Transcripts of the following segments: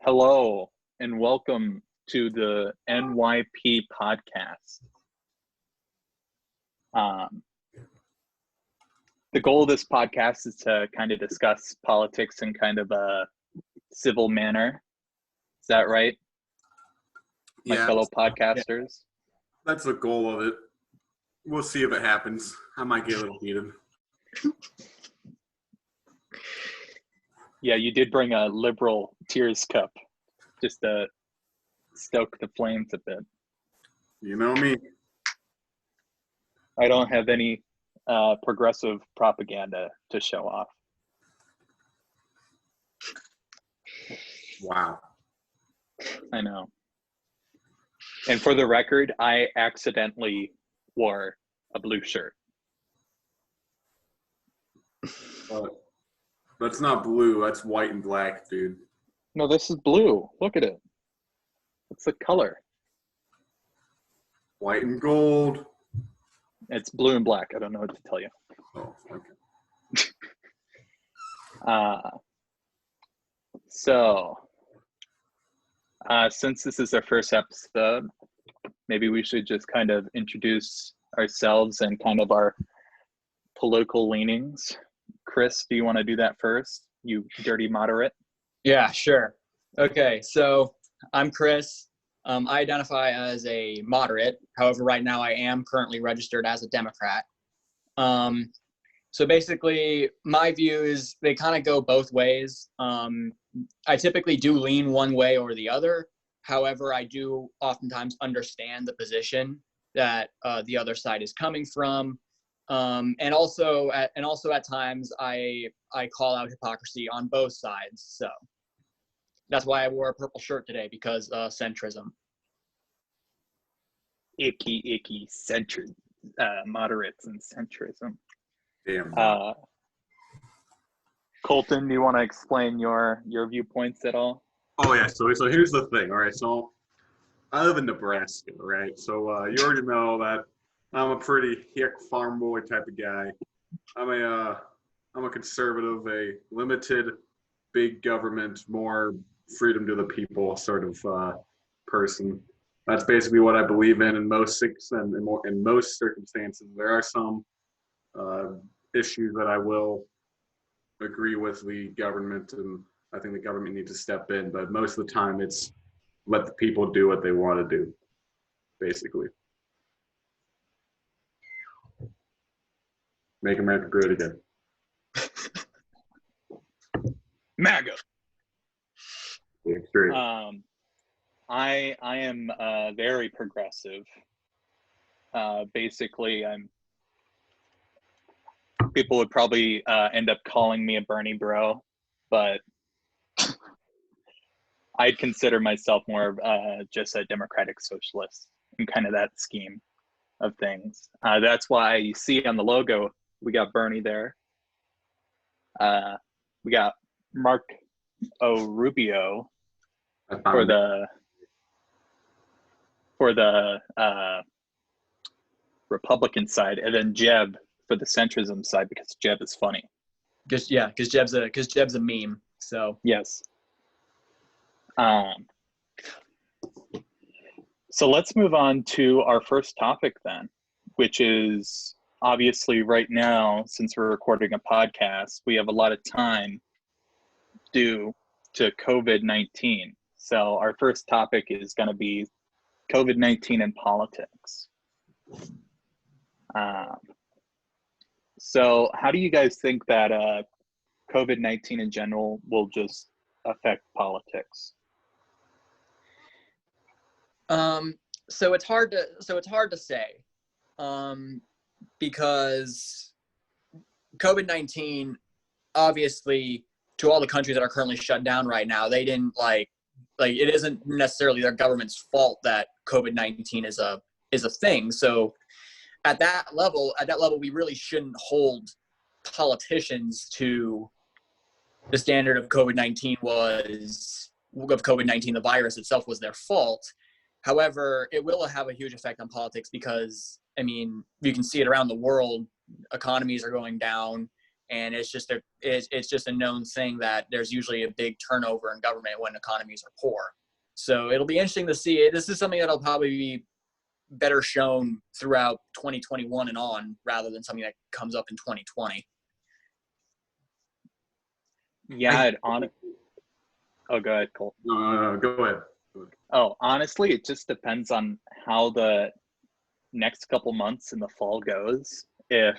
Hello and welcome to the NYP podcast. The goal of this podcast is to kind of discuss politics in kind of a civil manner. Is that right, my fellow podcasters? That's the goal of it. We'll see if it happens. I might get a little heated. Yeah, you did bring a liberal tears cup just to stoke the flames a bit. You know me. I don't have any progressive propaganda to show off. Wow. I know. And for the record, I accidentally wore a blue shirt. That's not blue. That's white and black, dude. No, this is blue. Look at it. It's the color. White and gold. It's blue and black. I don't know what to tell you. Oh, okay. Since this is our first episode, maybe we should just kind of introduce ourselves and kind of our political leanings. Chris, do you want to do that first? You dirty moderate? Yeah, sure. Okay, so I'm Chris. I identify as a moderate. However, right now I am currently registered as a Democrat. So basically, my view is they kind of go both ways. I typically do lean one way or the other. However, I do oftentimes understand the position that the other side is coming from. And also at times I call out hypocrisy on both sides. So that's why I wore a purple shirt today, because centrism. Icky centrism, moderates and centrism. Damn. Colton, do you want to explain your viewpoints at all? Oh yeah. So here's the thing. All right. So I live in Nebraska, right? So you already know that I'm a pretty hick farm boy type of guy. I'm a conservative, a limited, big government, more freedom to the people sort of person. That's basically what I believe in most circumstances. There are some issues that I will agree with the government, and I think the government needs to step in. But most of the time, it's let the people do what they want to do, basically. Make America great again. MAGA. Yeah, straight. I am very progressive. Basically, people would probably end up calling me a Bernie bro, but I'd consider myself more of just a democratic socialist in kind of that scheme of things. That's why you see on the logo, we got Bernie there. We got Mark Rubio for the Republican side, and then Jeb for the centrism side, because Jeb is funny. Because Jeb's a meme. So yes. So let's move on to our first topic then, which is obviously right now, since we're recording a podcast, we have a lot of time due to COVID-19. So our first topic is going to be COVID-19 and politics. So how do you guys think that COVID-19 in general will just affect politics? So it's hard to say, because COVID-19, obviously, to all the countries that are currently shut down right now, they didn't like it isn't necessarily their government's fault that COVID-19 is a thing. So at that level, we really shouldn't hold politicians to the standard of COVID-19, the virus itself was their fault. However, it will have a huge effect on politics because, I mean, you can see it around the world. Economies are going down, And it's just a known thing that there's usually a big turnover in government when economies are poor. So it'll be interesting to see. This is something that'll probably be better shown throughout 2021 and on, rather than something that comes up in 2020. Yeah, oh, go ahead, Cole. Go ahead. Oh, honestly, it just depends on how the next couple months in the fall goes. If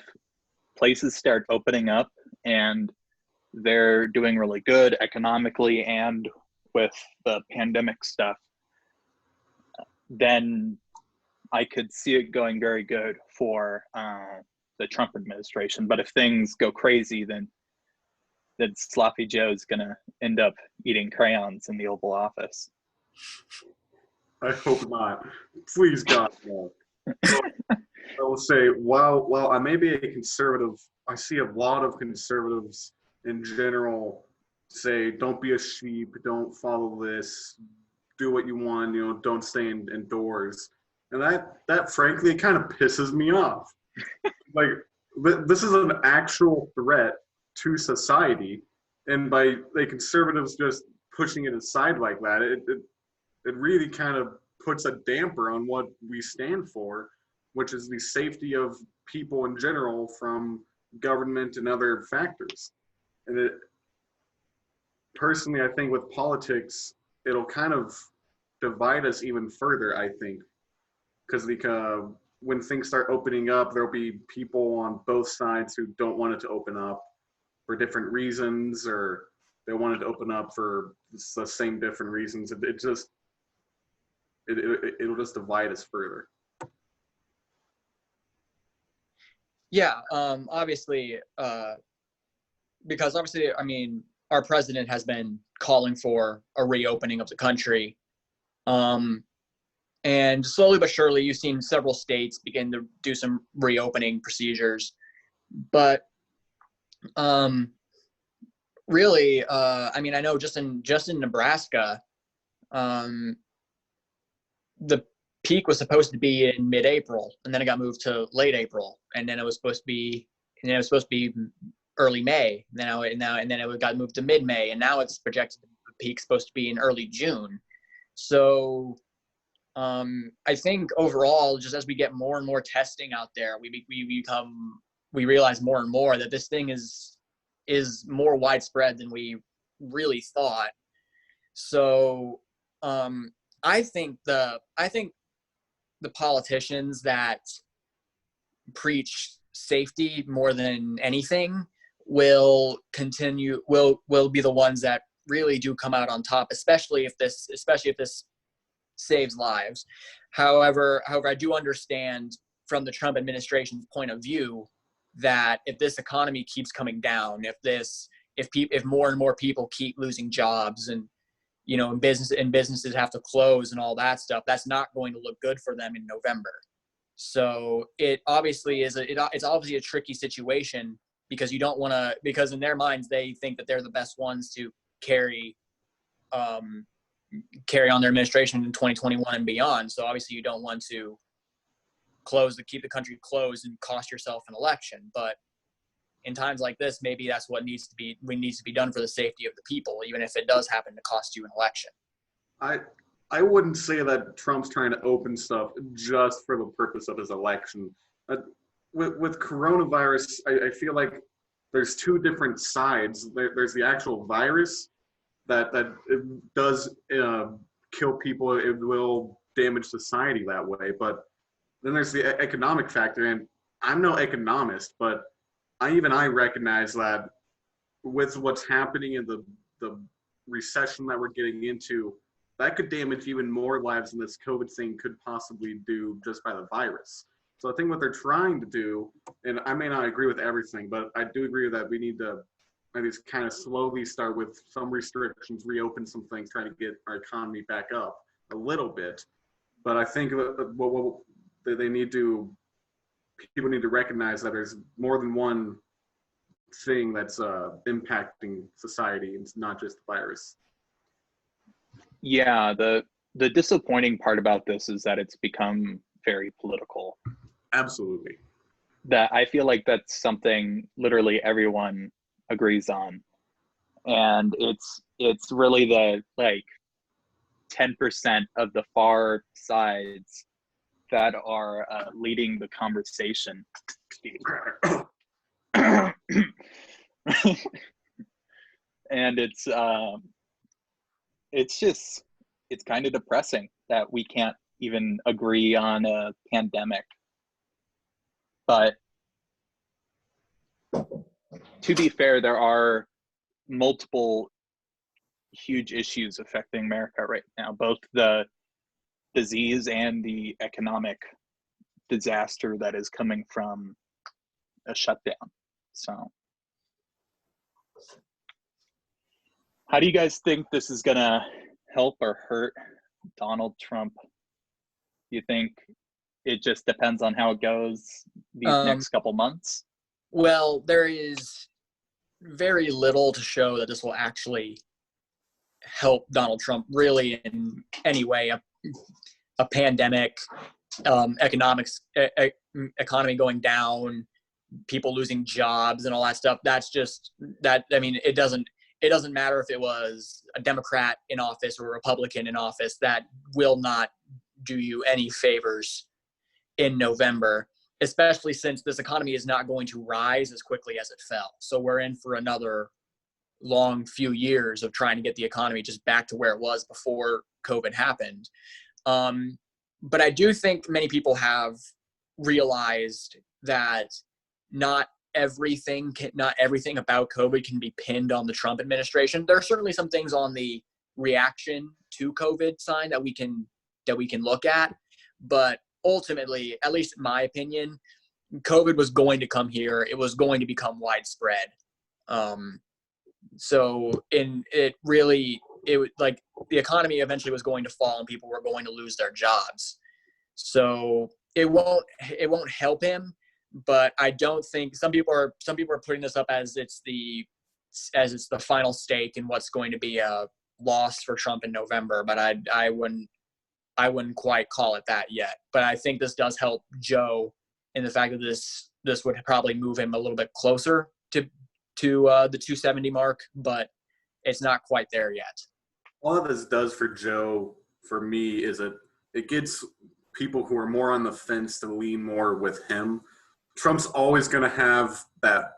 places start opening up and they're doing really good economically and with the pandemic stuff, then I could see it going very good for the Trump administration. But if things go crazy, then Sloppy Joe's gonna end up eating crayons in the Oval Office. I hope not. Please, God, no. So, I will say, while I may be a conservative, I see a lot of conservatives in general say, don't be a sheep, don't follow this, do what you want, don't stay indoors. And that frankly kind of pisses me off. Like, this is an actual threat to society, and by the conservatives just pushing it aside like that, it really kind of puts a damper on what we stand for, which is the safety of people in general from government and other factors. And personally, I think with politics, it'll kind of divide us even further, I think, because when things start opening up, there'll be people on both sides who don't want it to open up for different reasons, or they want it to open up for the same different reasons. It'll just divide us further. Yeah, obviously, because obviously, I mean, our president has been calling for a reopening of the country. And slowly but surely, you've seen several states begin to do some reopening procedures. But really, I mean, I know just in Nebraska, the peak was supposed to be in mid-April, and then it got moved to late April, and then it was supposed to be early May. And then it got moved to mid-May, and now it's projected the peak's supposed to be in early June. So I think overall, just as we get more and more testing out there, we realize more and more that this thing is more widespread than we really thought. So I think the politicians that preach safety more than anything will be the ones that really do come out on top, especially if this saves lives. However, I do understand from the Trump administration's point of view that if this economy keeps coming down, if more and more people keep losing jobs, and businesses have to close and all that stuff, that's not going to look good for them in November. So it obviously it's obviously a tricky situation, because because in their minds they think that they're the best ones to carry on their administration in 2021 and beyond. So obviously you don't want to keep the country closed and cost yourself an election. But in times like this, maybe that's what needs to be done for the safety of the people, even if it does happen to cost you an election. I wouldn't say that Trump's trying to open stuff just for the purpose of his election. With coronavirus, I feel like there's two different sides. There's the actual virus that it does kill people. It will damage society that way. But then there's the economic factor. And I'm no economist, but I recognize that with what's happening in the recession that we're getting into, that could damage even more lives than this COVID thing could possibly do just by the virus. So I think what they're trying to do, and I may not agree with everything, but I do agree that we need to maybe kind of slowly start with some restrictions, reopen some things, trying to get our economy back up a little bit. But I think what they need to, people need to recognize that there's more than one thing that's impacting society. It's not just the virus. Yeah, the disappointing part about this is that it's become very political. Absolutely. that I feel like that's something literally everyone agrees on. And it's really the like 10% of the far sides that are leading the conversation. And it's kind of depressing that we can't even agree on a pandemic. But to be fair, there are multiple huge issues affecting America right now, both the disease and the economic disaster that is coming from a shutdown. So how do you guys think this is gonna help or hurt Donald Trump? You think it just depends on how it goes these next couple months? Well, there is very little to show that this will actually help Donald Trump really in any way. A pandemic, economy going down, people losing jobs and all that stuff. That's just that. I mean, it doesn't matter if it was a Democrat in office or a Republican in office. That will not do you any favors in November, especially since this economy is not going to rise as quickly as it fell. So we're in for another long few years of trying to get the economy just back to where it was before COVID happened. But I do think many people have realized that not everything about COVID can be pinned on the Trump administration. There are certainly some things on the reaction to COVID side that we can look at, but ultimately, at least in my opinion, COVID was going to come here. It was going to become widespread. So like the economy eventually was going to fall and people were going to lose their jobs. So it won't help him, but I don't think some people are putting this up as it's the final stake in what's going to be a loss for Trump in November, but I wouldn't quite call it that yet. But I think this does help Joe in the fact that this would probably move him a little bit closer to the 270 mark, but it's not quite there yet. All of this does for Joe, for me, is it gets people who are more on the fence to lean more with him. Trump's always going to have that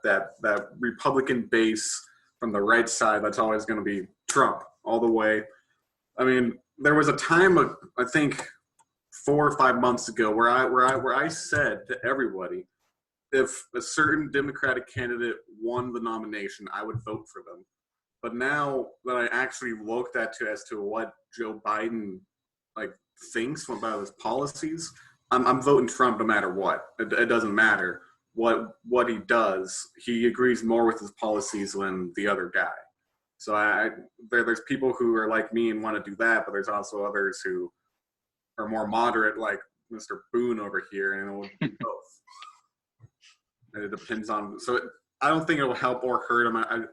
Republican base from the right side. That's always going to be Trump all the way. I mean, there was a time, I think 4 or 5 months ago, where I said to everybody, if a certain Democratic candidate won the nomination, I would vote for them. But now that I actually looked as to what Joe Biden thinks about his policies, I'm voting Trump no matter what. It doesn't matter what he does. He agrees more with his policies than the other guy. So there's people who are like me and want to do that, but there's also others who are more moderate, like Mr. Boon over here, and it will do both. And it depends on. So I don't think it will help or hurt him.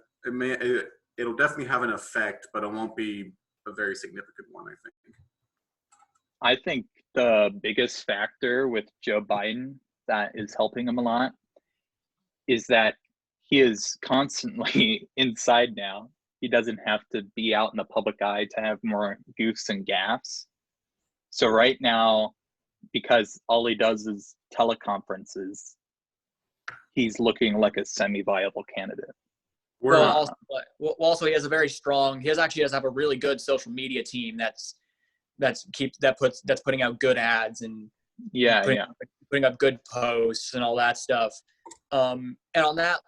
It'll definitely have an effect, but it won't be a very significant one, I think. I think the biggest factor with Joe Biden that is helping him a lot is that he is constantly inside now. He doesn't have to be out in the public eye to have more goofs and gaffes. So right now, because all he does is teleconferences, he's looking like a semi-viable candidate. Well, also he has a very strong. He actually does have a really good social media team that's putting out good ads and putting up good posts and all that stuff. And on that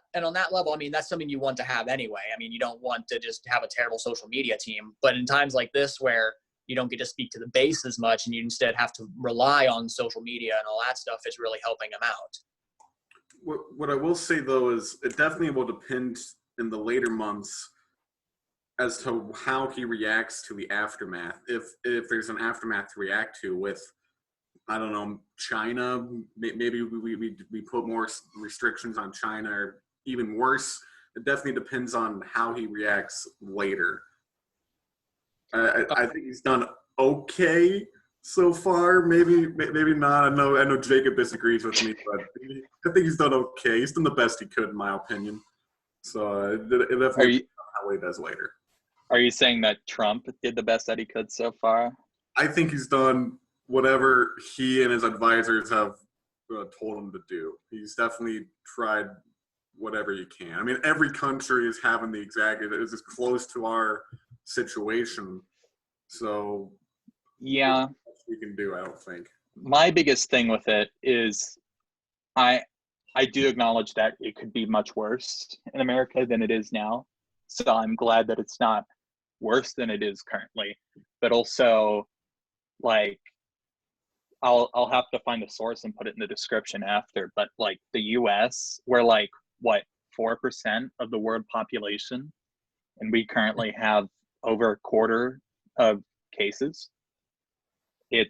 level, I mean, that's something you want to have anyway. I mean, you don't want to just have a terrible social media team, but in times like this where you don't get to speak to the base as much and you instead have to rely on social media and all that stuff, is really helping him out. What I will say though is it definitely will depend in the later months as to how he reacts to the aftermath. If there's an aftermath to react to with, I don't know, China, maybe we put more restrictions on China, or even worse. It definitely depends on how he reacts later. I think he's done okay so far. Maybe not. I know Jacob disagrees with me, but I think he's done okay. He's done the best he could, in my opinion. So it definitely how he does later. Are you saying that Trump did the best that he could so far? I think he's done whatever he and his advisors have told him to do. He's definitely tried whatever you can. I mean, every country is having the exact, it's as close to our situation. So, yeah, we can do, I don't think. My biggest thing with it is I do acknowledge that it could be much worse in America than it is now. So I'm glad that it's not worse than it is currently. But also, like, I'll have to find the source and put it in the description after. But like the US, we're like what 4% of the world population, and we currently have over a quarter of cases. It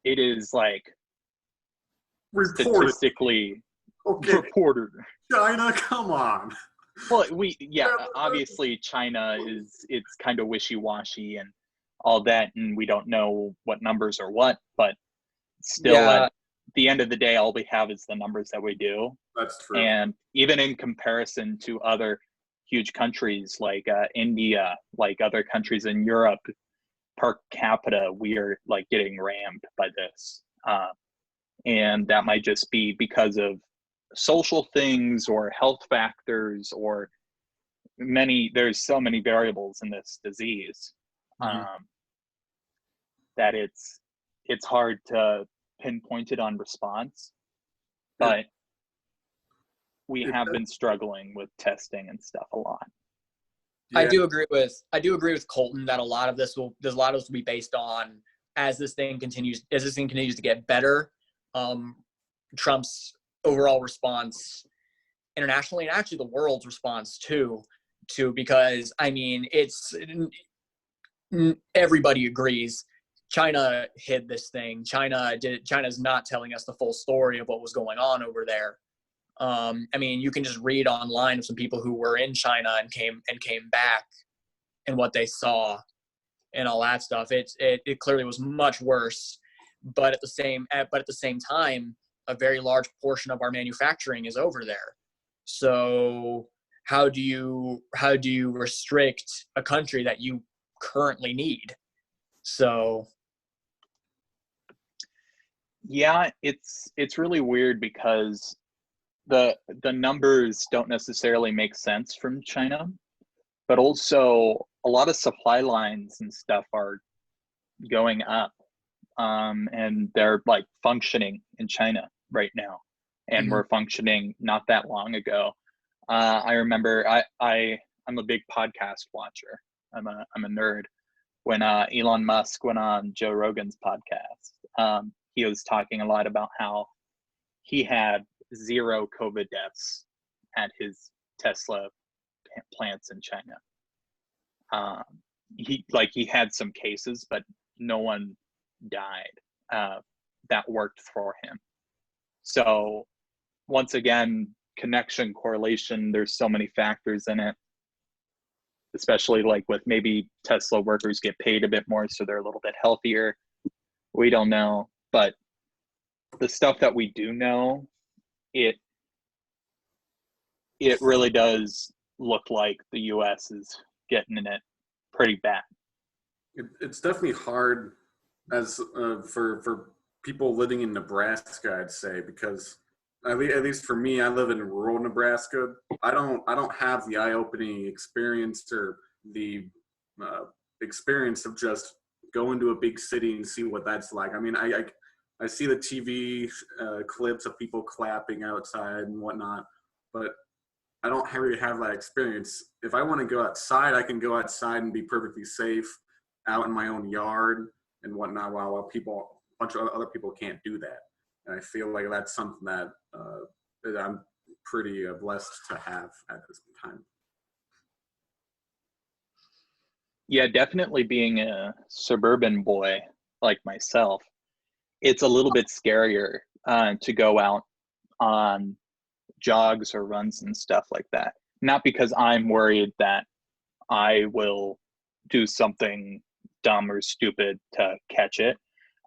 is like reported. Statistically okay. reported. China, come on. Well, obviously China it's kind of wishy-washy and all that, and we don't know what numbers are what, but still at the end of the day, all we have is the numbers that we do. That's true. And even in comparison to other huge countries like India, like other countries in Europe, per capita, we are like getting rammed by this. And that might just be because of social things or health factors or there's so many variables in this disease that it's hard to pinpoint it on response, but we have been struggling with testing and stuff a lot. Yeah. I do agree with Colton that a lot of this will be based on as this thing continues to get better, Trump's overall response internationally and actually the world's response too, because I mean, everybody agrees China hid this thing. China's not telling us the full story of what was going on over there. I mean, you can just read online of some people who were in China and came back and what they saw and all that stuff. It clearly was much worse, but at the same time, a very large portion of our manufacturing is over there. So how do you restrict a country that you currently need? So yeah, it's really weird because the numbers don't necessarily make sense from China, but also a lot of supply lines and stuff are going up, and they're like functioning in China right now, and were functioning not that long ago. I remember I'm a big podcast watcher. I'm a nerd. When Elon Musk went on Joe Rogan's podcast, he was talking a lot about how he had 0 COVID deaths at his Tesla plants in China. He had some cases, but no one died that worked for him. So once again, connection, correlation, there's so many factors in it, especially like with maybe Tesla workers get paid a bit more, so they're a little bit healthier. We don't know, but the stuff that we do know, it really does look like the US is getting in it pretty bad. It's definitely hard as for people living in Nebraska, I'd say, because at least for me, I live in rural Nebraska. I don't have the eye-opening experience or the experience of just going to a big city and see what that's like. I mean, I see the TV clips of people clapping outside and whatnot, but I don't really have that experience. If I want to go outside, I can go outside and be perfectly safe out in my own yard and whatnot, while a bunch of other people can't do that. And I feel like that's something that I'm pretty blessed to have at this time. Yeah, definitely being a suburban boy like myself, it's a little bit scarier to go out on jogs or runs and stuff like that. Not because I'm worried that I will do something dumb or stupid to catch it.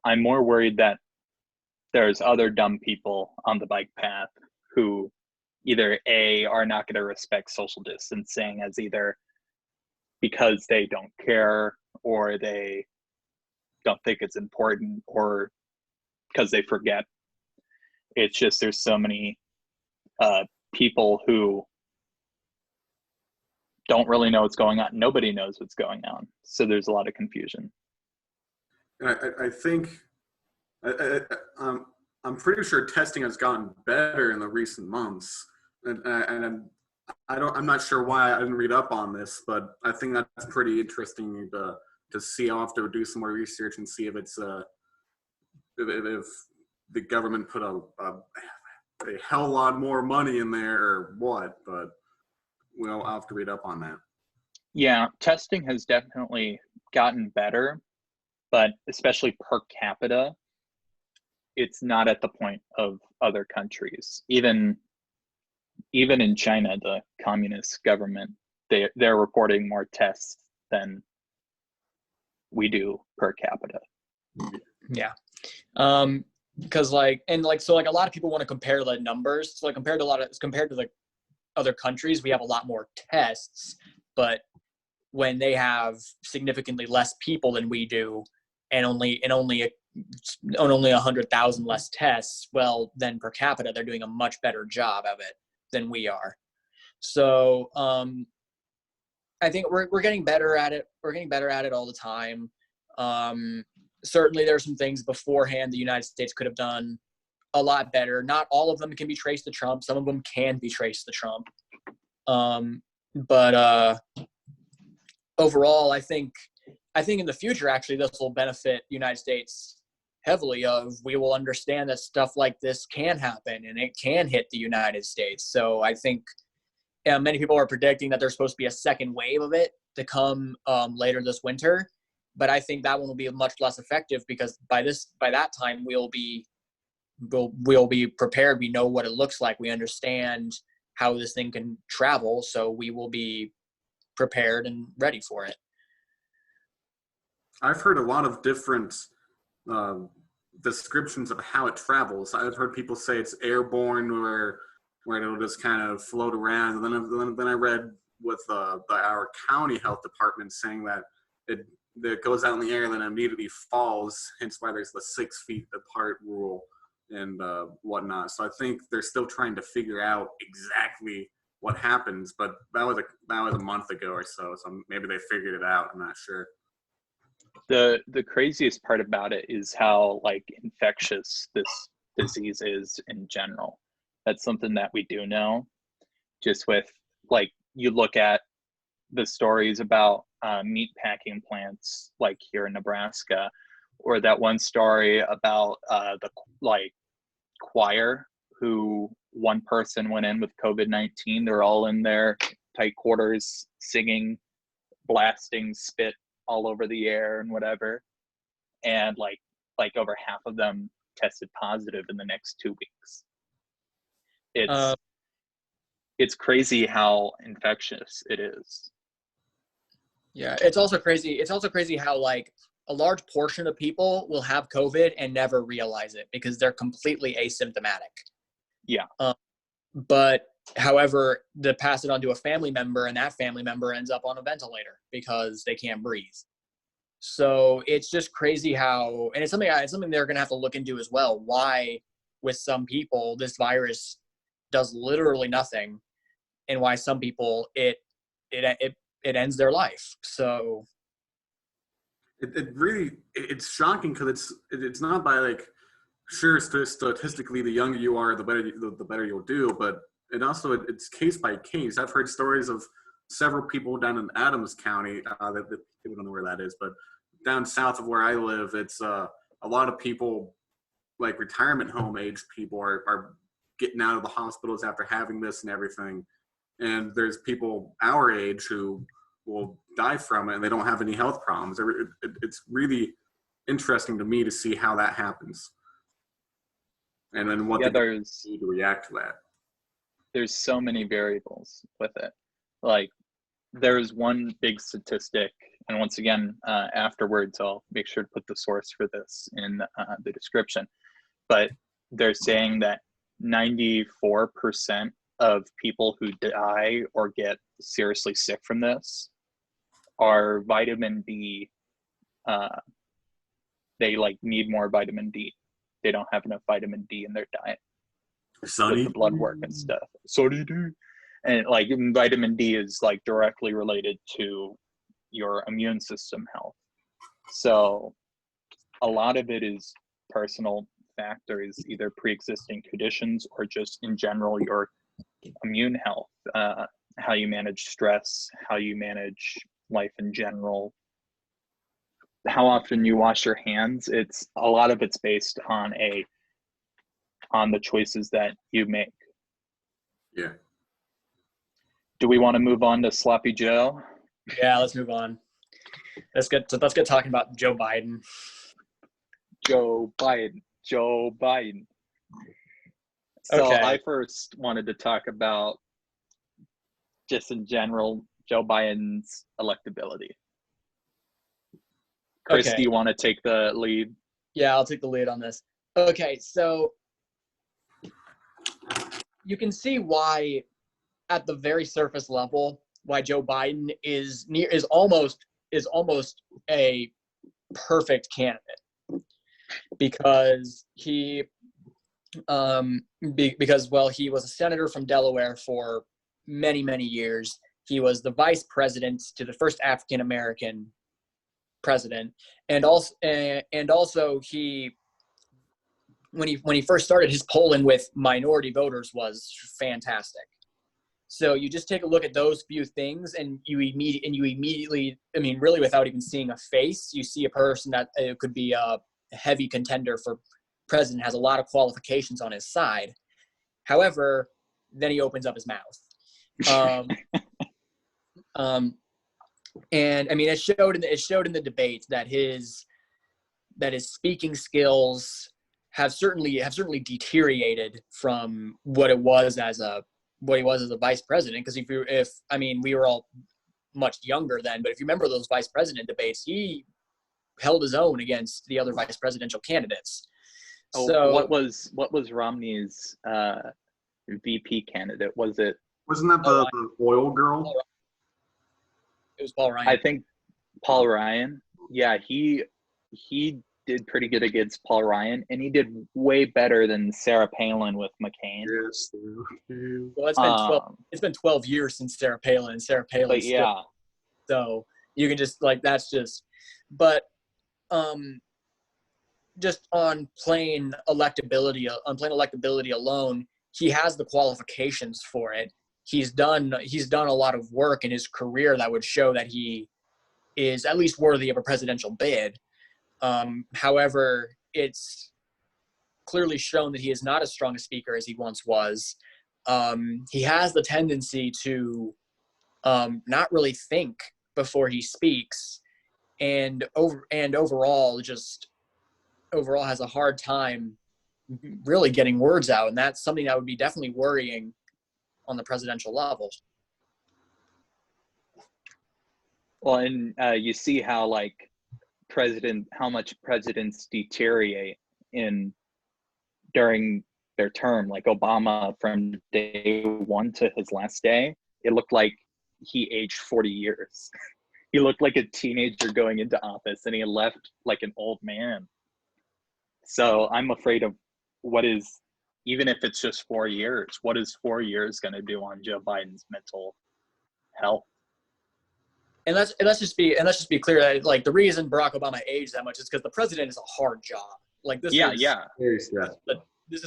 I'm more worried that there's other dumb people on the bike path who either A, are not going to respect social distancing as either because they don't care or they don't think it's important or because they forget. It's just there's so many people who don't really know what's going on. Nobody knows what's going on. So there's a lot of confusion. I think I'm pretty sure testing has gotten better in the recent months, and I'm not sure why I didn't read up on this, but I think that's pretty interesting to see. I'll have to do some more research and see if it's if the government put a hell lot more money in there or what, but I'll have to read up on that. Yeah, testing has definitely gotten better, but especially per capita, it's not at the point of other countries. Even in China, the communist government, they're reporting more tests than we do per capita. Yeah. Because so a lot of people want to compare the numbers. So compared to the other countries, we have a lot more tests, but when they have significantly less people than we do, and only 100,000 less tests, well, then per capita they're doing a much better job of it than we are. So I think we're getting better at it. We're getting better at it all the time. Certainly there's some things beforehand the United States could have done a lot better. Not all of them can be traced to Trump. Some of them can be traced to Trump. But overall, I think in the future, actually, this will benefit the United States heavily. We will understand that stuff like this can happen and it can hit the United States. So I think many people are predicting that there's supposed to be a second wave of it to come later this winter. But I think that one will be much less effective because by that time we'll be prepared. We know what it looks like. We understand how this thing can travel, so we will be prepared and ready for it. I've heard a lot of different descriptions of how it travels. I've heard people say it's airborne, where it'll just kind of float around. And then I read with our county health department saying that it goes out in the air and then immediately falls, hence why there's the 6 feet apart rule and whatnot. So I think they're still trying to figure out exactly what happens, but that was a month ago or so maybe they figured it out. I'm not sure. The craziest part about it is how infectious this disease is in general. That's something that we do know, just with you look at the stories about meat packing plants here in Nebraska, or that one story about the choir who one person went in with COVID-19. They're all in their tight quarters singing, blasting spit all over the air and whatever, and over half of them tested positive in the next 2 weeks. It's crazy how infectious it is. Yeah, it's also crazy how a large portion of people will have COVID and never realize it because they're completely asymptomatic. Yeah. But however, to pass it on to a family member, and that family member ends up on a ventilator because they can't breathe. So it's just crazy how, and it's something they're going to have to look into as well. Why, with some people, this virus does literally nothing, and why some people it ends their life. So it's shocking because it's not by sure, statistically the younger you are the better you'll do, but it's case by case. I've heard stories of several people down in Adams County that people don't know where that is, but down south of where I live, it's a lot of people retirement home age people are getting out of the hospitals after having this and everything. And there's people our age who will die from it and they don't have any health problems. It's really interesting to me to see how that happens. And then what they do to react to that. There's so many variables with it. there's one big statistic, and once again, afterwards, I'll make sure to put the source for this in the description. But they're saying that 94% of people who die or get seriously sick from this are vitamin D. They like need more vitamin D. They don't have enough vitamin D in their diet. With the blood work and stuff. Sunny D. And like vitamin D is like directly related to your immune system health. So a lot of it is personal factors, either pre-existing conditions or just in general your immune health, how you manage stress, how you manage life in general, how often you wash your hands. It's a lot of it's based on the choices that you make. Yeah. Do we want to move on to Sloppy Joe? Yeah, let's move on. Let's get talking about Joe Biden. Joe Biden. So Okay. I first wanted to talk about, just in general, Joe Biden's electability. Chris, Okay. do you want to take the lead? Yeah, I'll take the lead on this. Okay, so you can see why, at the very surface level, why Joe Biden is almost a perfect candidate, because he he was a senator from Delaware for many years. He was the vice president to the first African American president, and also he, when he first started, his polling with minority voters was fantastic. So you just take a look at those few things, and you immediately, I mean, really without even seeing a face, you see a person that could be a heavy contender for president, has a lot of qualifications on his side. However, then he opens up his mouth. And I mean, it showed in the debate that his speaking skills have certainly deteriorated from what he was as a vice president. Because we were all much younger then, but if you remember those vice president debates, he held his own against the other vice presidential candidates. Oh, so what was Romney's VP candidate? Wasn't that the oil girl? It was Paul Ryan. I think Paul Ryan. Yeah, he did pretty good against Paul Ryan, and he did way better than Sarah Palin with McCain. Yes. Well, it's been 12 years since Sarah Palin, and Sarah Palin. But yeah. So you can just but just on plain electability alone, he has the qualifications for it. He's done a lot of work in his career that would show that he is at least worthy of a presidential bid. However, it's clearly shown that he is not as strong a speaker as he once was. He has the tendency to not really think before he speaks, and overall has a hard time really getting words out, and that's something that would be definitely worrying on the presidential level. Well, and you see how how much presidents deteriorate during their term. Like Obama, from day one to his last day, it looked like he aged 40 years. He looked like a teenager going into office, and he left like an old man. So I'm afraid of even if it's just 4 years, what is 4 years going to do on Joe Biden's mental health? And let's just be clear that like the reason Barack Obama aged that much is because the president is a hard job. Like this is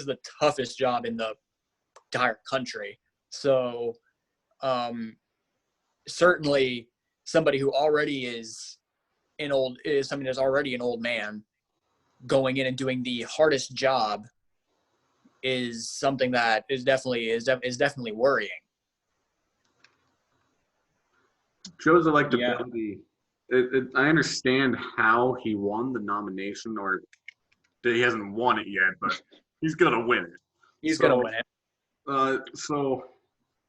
the toughest job in the entire country. So certainly somebody who already is already an old man going in and doing the hardest job is something that is definitely worrying. Joe's electability. Yeah. I understand how he won the nomination, or that he hasn't won it yet, but he's gonna win it. He's gonna win it. So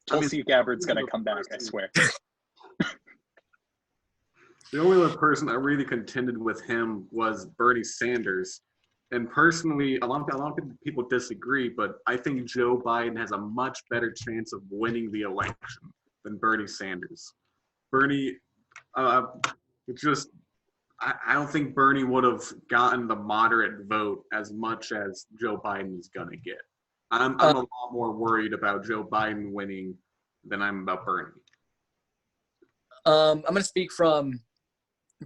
Tulsi Gabbard's gonna come back, I swear. The only other person I really contended with him was Bernie Sanders. And personally, a lot of people disagree, but I think Joe Biden has a much better chance of winning the election than Bernie Sanders. Bernie, uh, just I don't think Bernie would have gotten the moderate vote as much as Joe Biden is gonna get. I'm a lot more worried about Joe Biden winning than I'm about Bernie. I'm gonna speak from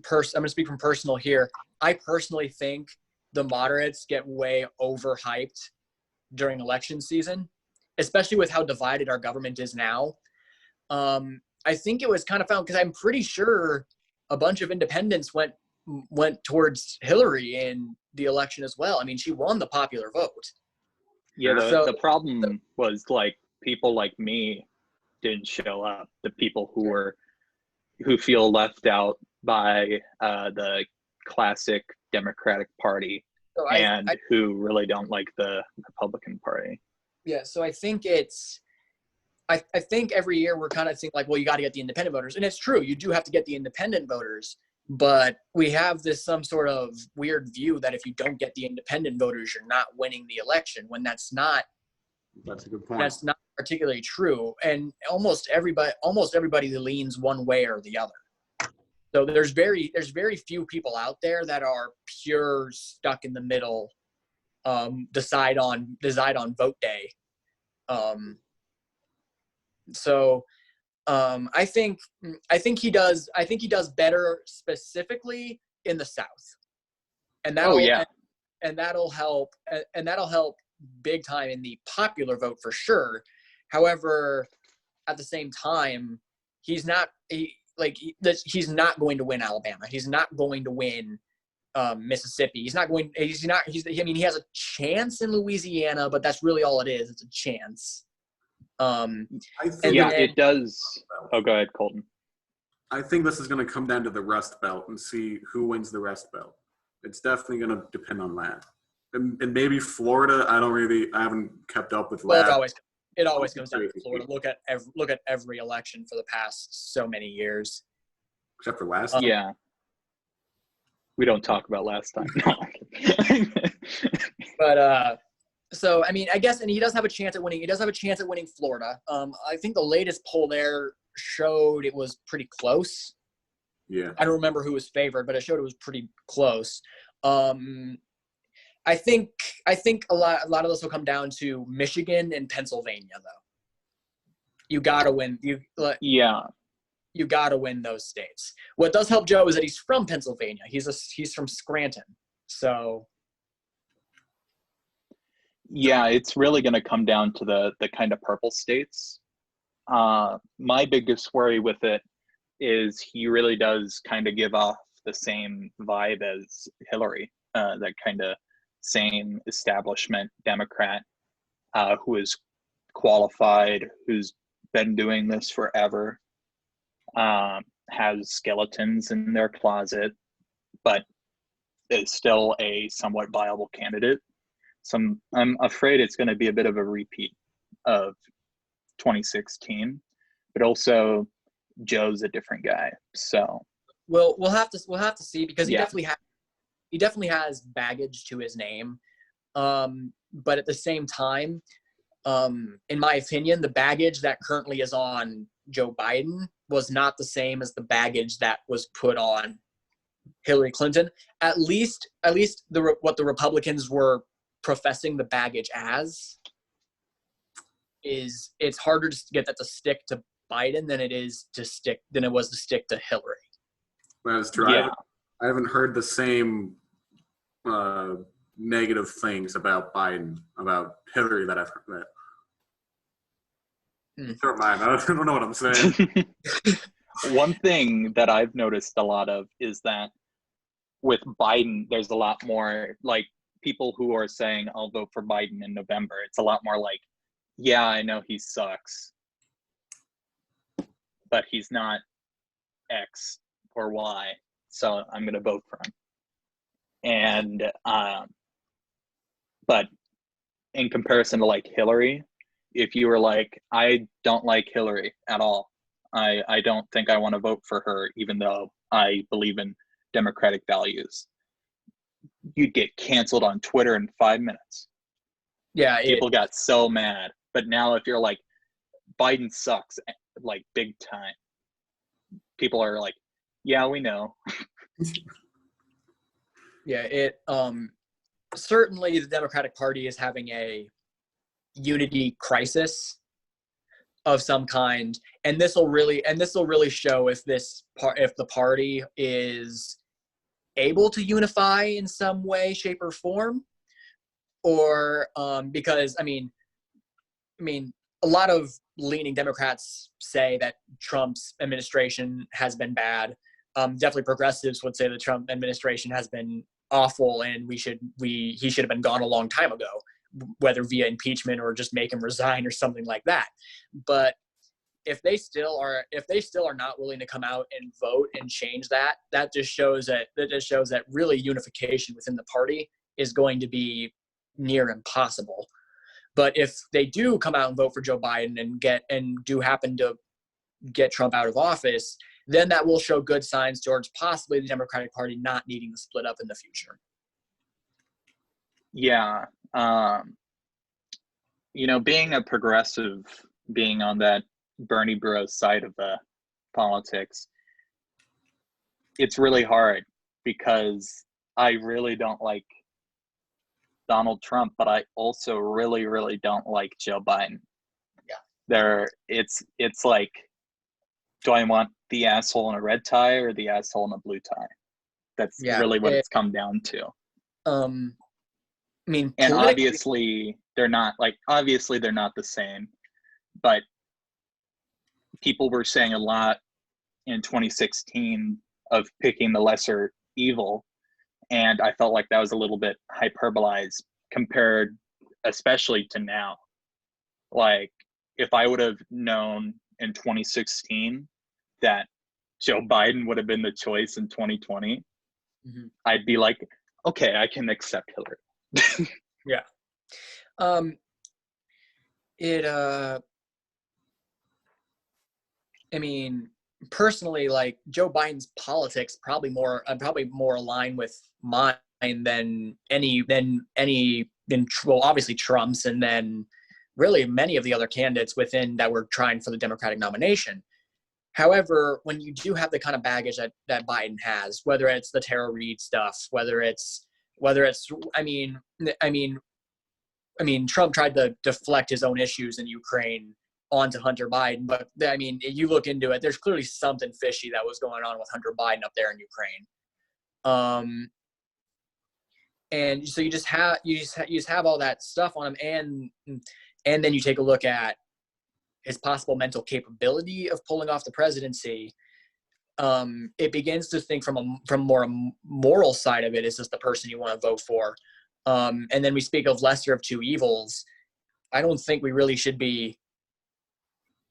personal here. I personally think the moderates get way overhyped during election season, especially with how divided our government is now. I think it was kind of found because I'm pretty sure a bunch of independents went towards Hillary in the election as well. I mean, she won the popular vote. Yeah, the problem was like people like me didn't show up. The people who feel left out by the classic Democratic Party and who really don't like the Republican Party. Yeah, so I think I think every year we're kind of thinking like, well, you got to get the independent voters. And it's true, you do have to get the independent voters. But we have some sort of weird view that if you don't get the independent voters, you're not winning the election, when that's a good point. That's not particularly true. And almost everybody leans one way or the other. So there's very few people out there that are pure stuck in the middle, decide on vote day. I think he does better specifically in the South, and that'll help big time in the popular vote for sure. However, at the same time, he's not going to win Alabama. He's not going to win Mississippi. He has a chance in Louisiana, but that's really all it is. It's a chance. It does. Oh, go ahead, Colton. I think this is going to come down to the Rust Belt and see who wins the Rust Belt. It's definitely going to depend on that. And maybe Florida. I haven't kept up with that. It always comes down to Florida. Look at every election for the past so many years. Except for last time. Yeah. We don't talk about last time. No. But so I mean, I guess, and he does have a chance at winning. He does have a chance at winning Florida. I think the latest poll there showed it was pretty close. Yeah. I don't remember who was favored, but it showed it was pretty close. I think a lot of this will come down to Michigan and Pennsylvania, though. You gotta win. You gotta win those states. What does help Joe is that he's from Pennsylvania. He's from Scranton, so. Yeah, it's really going to come down to the kind of purple states. My biggest worry with it is he really does kind of give off the same vibe as Hillary, that kind of same establishment Democrat who is qualified, who's been doing this forever, has skeletons in their closet, but is still a somewhat viable candidate. So I'm afraid it's going to be a bit of a repeat of 2016, but also Joe's a different guy. So we'll have to see, because he definitely has baggage to his name. But at the same time, in my opinion, the baggage that currently is on Joe Biden was not the same as the baggage that was put on Hillary Clinton. At least what the Republicans were professing the baggage as is, it's harder to get that to stick to Biden than it was to stick to Hillary. That's true. Yeah. I haven't heard the same negative things about Biden, about Hillary, that I've heard. Never mind. I don't know what I'm saying. One thing that I've noticed a lot of is that with Biden, there's a lot more like people who are saying, I'll vote for Biden in November. It's a lot more like, yeah, I know he sucks, but he's not X or Y, so I'm going to vote for him. And, but in comparison to like Hillary, if you were like, I don't like Hillary at all, I don't think I want to vote for her, even though I believe in democratic values. You'd get canceled on Twitter in 5 minutes. Yeah, People got so mad. But now if you're like, Biden sucks, like big time, people are like, yeah, we know. Yeah, certainly the Democratic Party is having a unity crisis of some kind, and this will really show if the party is able to unify in some way, shape, or form, or because I mean, a lot of leaning Democrats say that Trump's administration has been bad. Definitely progressives would say the Trump administration has been awful, and he should have been gone a long time ago, whether via impeachment or just make him resign or something like that. But if they still are not willing to come out and vote and change that just shows that really unification within the party is going to be near impossible. But if they do come out and vote for Joe Biden and do happen to get Trump out of office, then that will show good signs towards possibly the Democratic Party not needing to split up in the future. Yeah. Being a progressive, being on that Bernie Bros side of politics, it's really hard because I really don't like Donald Trump, but I also really, really don't like Joe Biden. Yeah. It's like, do I want the asshole in a red tie or the asshole in a blue tie? That's really what it's come down to. And obviously they're not the same, but people were saying a lot in 2016 of picking the lesser evil. And I felt like that was a little bit hyperbolized compared especially to now. Like, if I would have known in 2016 that Joe Biden would have been the choice in 2020, I'd be like, okay, I can accept Hillary. Yeah. Personally, like, Joe Biden's politics probably more aligned with mine than obviously Trump's, and then really many of the other candidates within that were trying for the Democratic nomination. However, when you do have the kind of baggage that Biden has, whether it's the Tara Reade stuff, whether it's Trump tried to deflect his own issues in Ukraine onto Hunter Biden, but you look into it, there's clearly something fishy that was going on with Hunter Biden up there in Ukraine. And so you just have all that stuff on him, and then you take a look at his possible mental capability of pulling off the presidency. It begins to think from more a moral side of it, is this the person you want to vote for? And then we speak of lesser of two evils. I don't think we really should be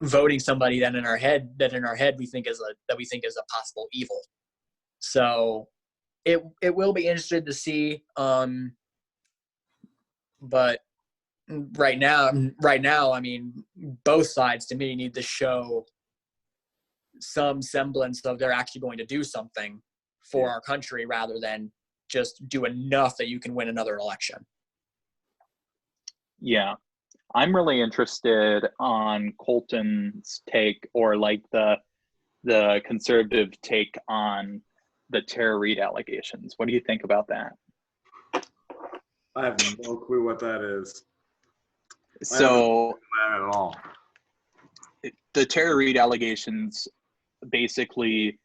voting somebody that in our head we think is a possible evil. So it will be interesting to see. But right now, both sides to me need to show some semblance of they're actually going to do something for our country rather than just do enough that you can win another election. Yeah. I'm really interested on Colton's take, or like the conservative take on the Tara Reade allegations. What do you think about that? I have no clue what that is. So I don't know that at all. The Tara Reade allegations, basically,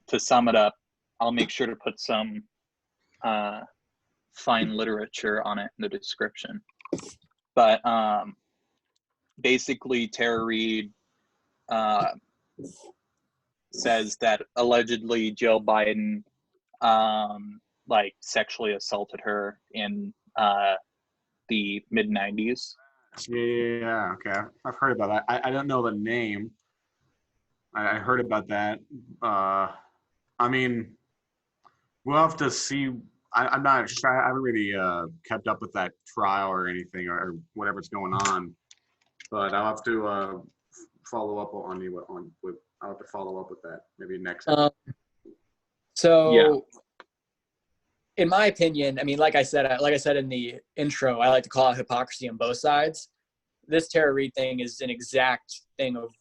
to sum it up, I'll make sure to put some fine literature on it in the description. But basically, Tara Reade says that allegedly Joe Biden sexually assaulted her in the mid-90s. Yeah, okay. I've heard about that. I don't know the name. I heard about that. We'll have to see. I'm not sure. I haven't really kept up with that trial or anything or whatever's going on. But I'll have to follow up on you with. I'll have to follow up with that maybe next. So, Yeah. in my opinion, I mean, like I said in the intro, I like to call it hypocrisy on both sides. This Tara Reade thing is an exact thing of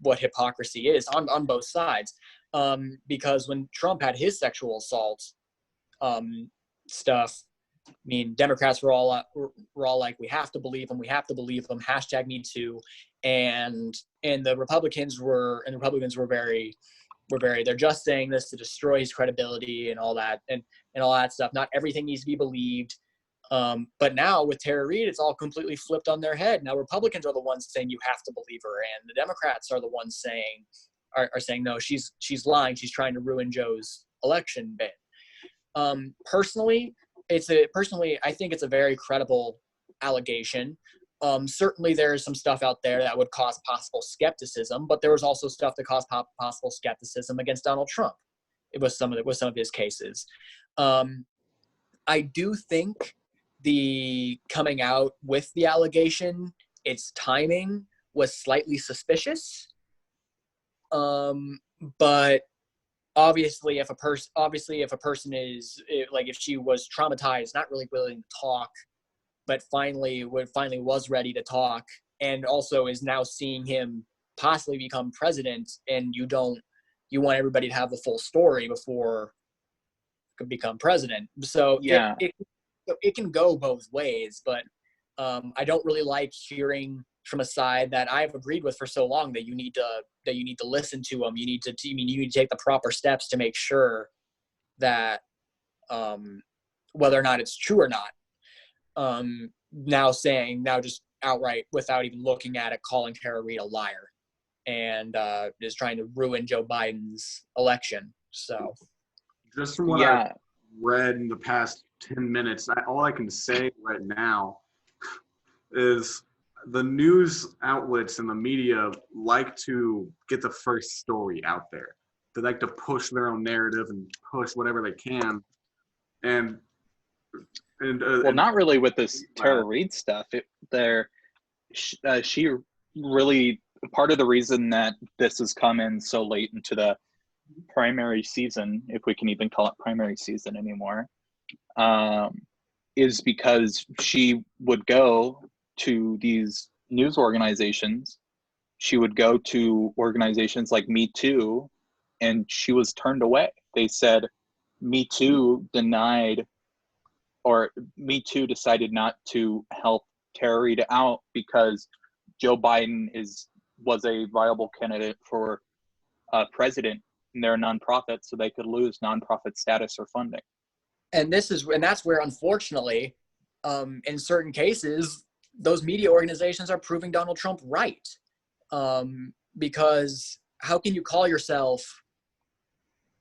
what hypocrisy is on both sides. Because when Trump had his sexual assault stuff, I mean, Democrats were all like, we have to believe him, hashtag Me Too, and the Republicans were very, they're just saying this to destroy his credibility and all that and all that stuff. Not everything needs to be believed. But now with Tara Reade, it's all completely flipped on their head. Now Republicans are the ones saying you have to believe her, and the Democrats are the ones saying no, she's lying. She's trying to ruin Joe's election bid. Personally, I think it's a very credible allegation. Certainly there's some stuff out there that would cause possible skepticism, but there was also stuff that caused possible skepticism against Donald Trump. It was some of his cases. I do think the coming out with the allegation, its timing was slightly suspicious. But obviously if a person is like, if she was traumatized, not really willing to talk, but finally was ready to talk, and also is now seeing him possibly become president, and you want everybody to have the full story before could become president. So Yeah. it can go both ways, but I don't really like hearing from a side that I've agreed with for so long that you need to listen to them. You need to take the proper steps to make sure that whether or not it's true or not. Now just outright, without even looking at it, calling Tara Reade a liar and is trying to ruin Joe Biden's election. So just from what I've read in the past 10 minutes, all I can say right now is the news outlets and the media like to get the first story out there. They like to push their own narrative and push whatever they can. And not really with this Tara Reade stuff. She really, part of the reason that this has come in so late into the primary season, if we can even call it primary season anymore, is because she would go to these news organizations. She would go to organizations like Me Too, and she was turned away. They said Me Too decided not to help Tara Reade out because Joe Biden was a viable candidate for president, and they're a nonprofit, so they could lose nonprofit status or funding. And that's where, unfortunately, in certain cases, those media organizations are proving Donald Trump right. Because how can you call yourself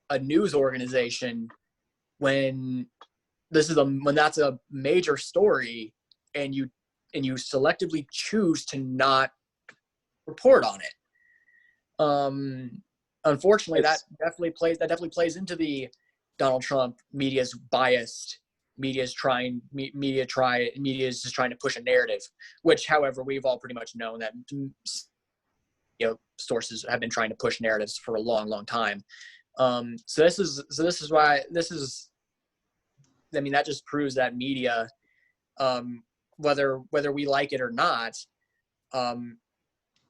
a news organization when that's a major story and you selectively choose to not report on it? Unfortunately, that definitely plays into the Donald Trump media's biased. Media is just trying to push a narrative, which, however, we've all pretty much known that sources have been trying to push narratives for a long, long time. So this is that just proves that media, whether we like it or not,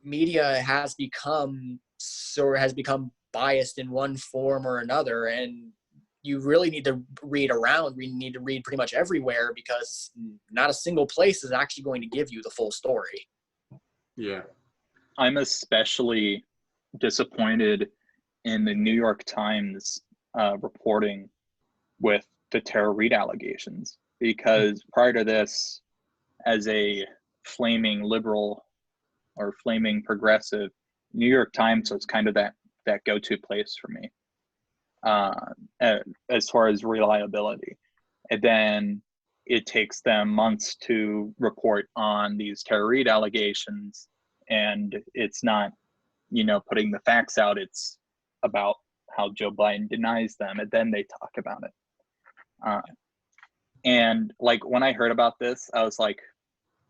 media has become biased in one form or another, and you really need to read around. We need to read pretty much everywhere, because not a single place is actually going to give you the full story. Yeah. I'm especially disappointed in the New York Times reporting with the Tara Reade allegations, because prior to this, as a flaming liberal or flaming progressive, New York Times was kind of that go-to place for me as far as reliability. And then it takes them months to report on these Tara Reade allegations, and it's not, putting the facts out. It's about how Joe Biden denies them, and then they talk about it. And like, when I heard about this, I was like,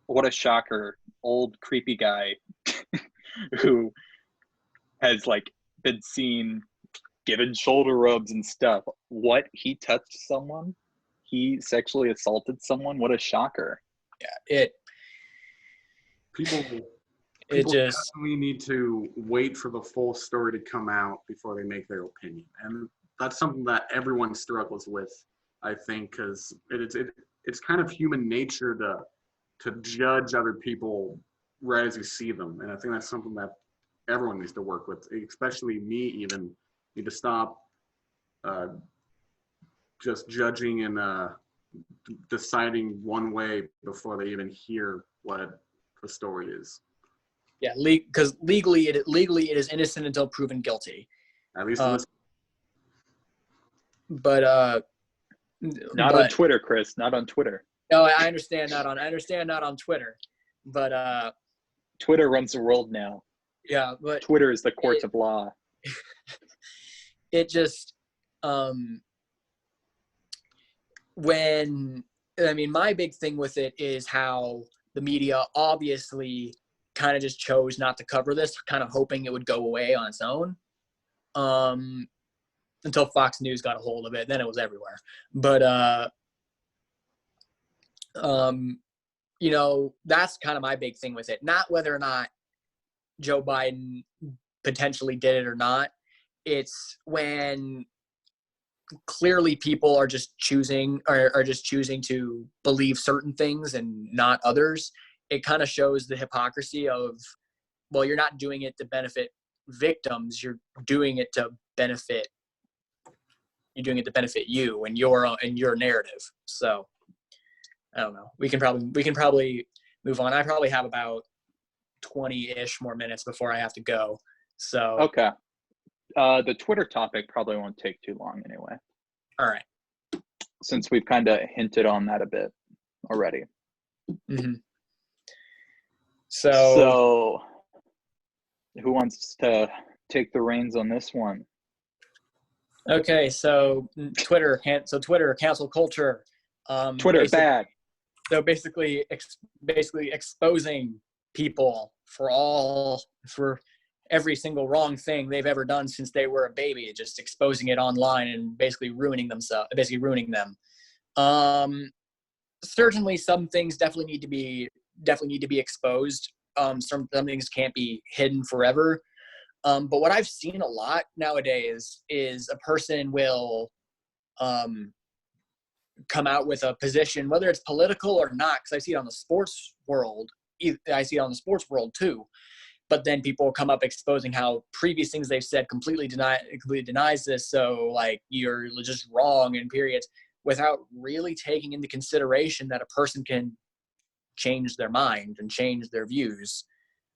what a shocker. Old creepy guy who has like been seen given shoulder rubs and stuff. What, he touched someone? He sexually assaulted someone? What a shocker. Yeah, People just definitely need to wait for the full story to come out before they make their opinion, and that's something that everyone struggles with, I think, because it's kind of human nature to judge other people right as you see them, and I think that's something that everyone needs to work with, especially me. Even need to stop just judging and deciding one way before they even hear what the story is. yeah, because legally it is innocent until proven guilty. At least in this. But Not on Twitter, Chris. Not on Twitter. No, I understand not on Twitter, but Twitter runs the world now. Yeah, but Twitter is the court of law. It just my big thing with it is how the media obviously kind of just chose not to cover this, kind of hoping it would go away on its own, until Fox News got a hold of it. Then it was everywhere. But that's kind of my big thing with it. Not whether or not Joe Biden potentially did it or not. It's when clearly people are just choosing to believe certain things and not others. It kind of shows the hypocrisy of, well, you're not doing it to benefit victims. You're doing it to benefit you and your narrative. So I don't know. We can probably move on. I probably have about 20-ish more minutes before I have to go. So okay. The Twitter topic probably won't take too long anyway. All right. Since we've kind of hinted on that a bit already. Mm-hmm. So who wants to take the reins on this one? Okay, so Twitter, cancel culture. Twitter bad. So basically exposing people for every single wrong thing they've ever done since they were a baby, just exposing it online and basically ruining them. Certainly some things definitely need to be exposed. Some things can't be hidden forever. But what I've seen a lot nowadays is a person will come out with a position, whether it's political or not, because I see it on the sports world. I see it on the sports world too. But then people come up exposing how previous things they've said completely denies this. So like, you're just wrong in periods, without really taking into consideration that a person can change their mind and change their views.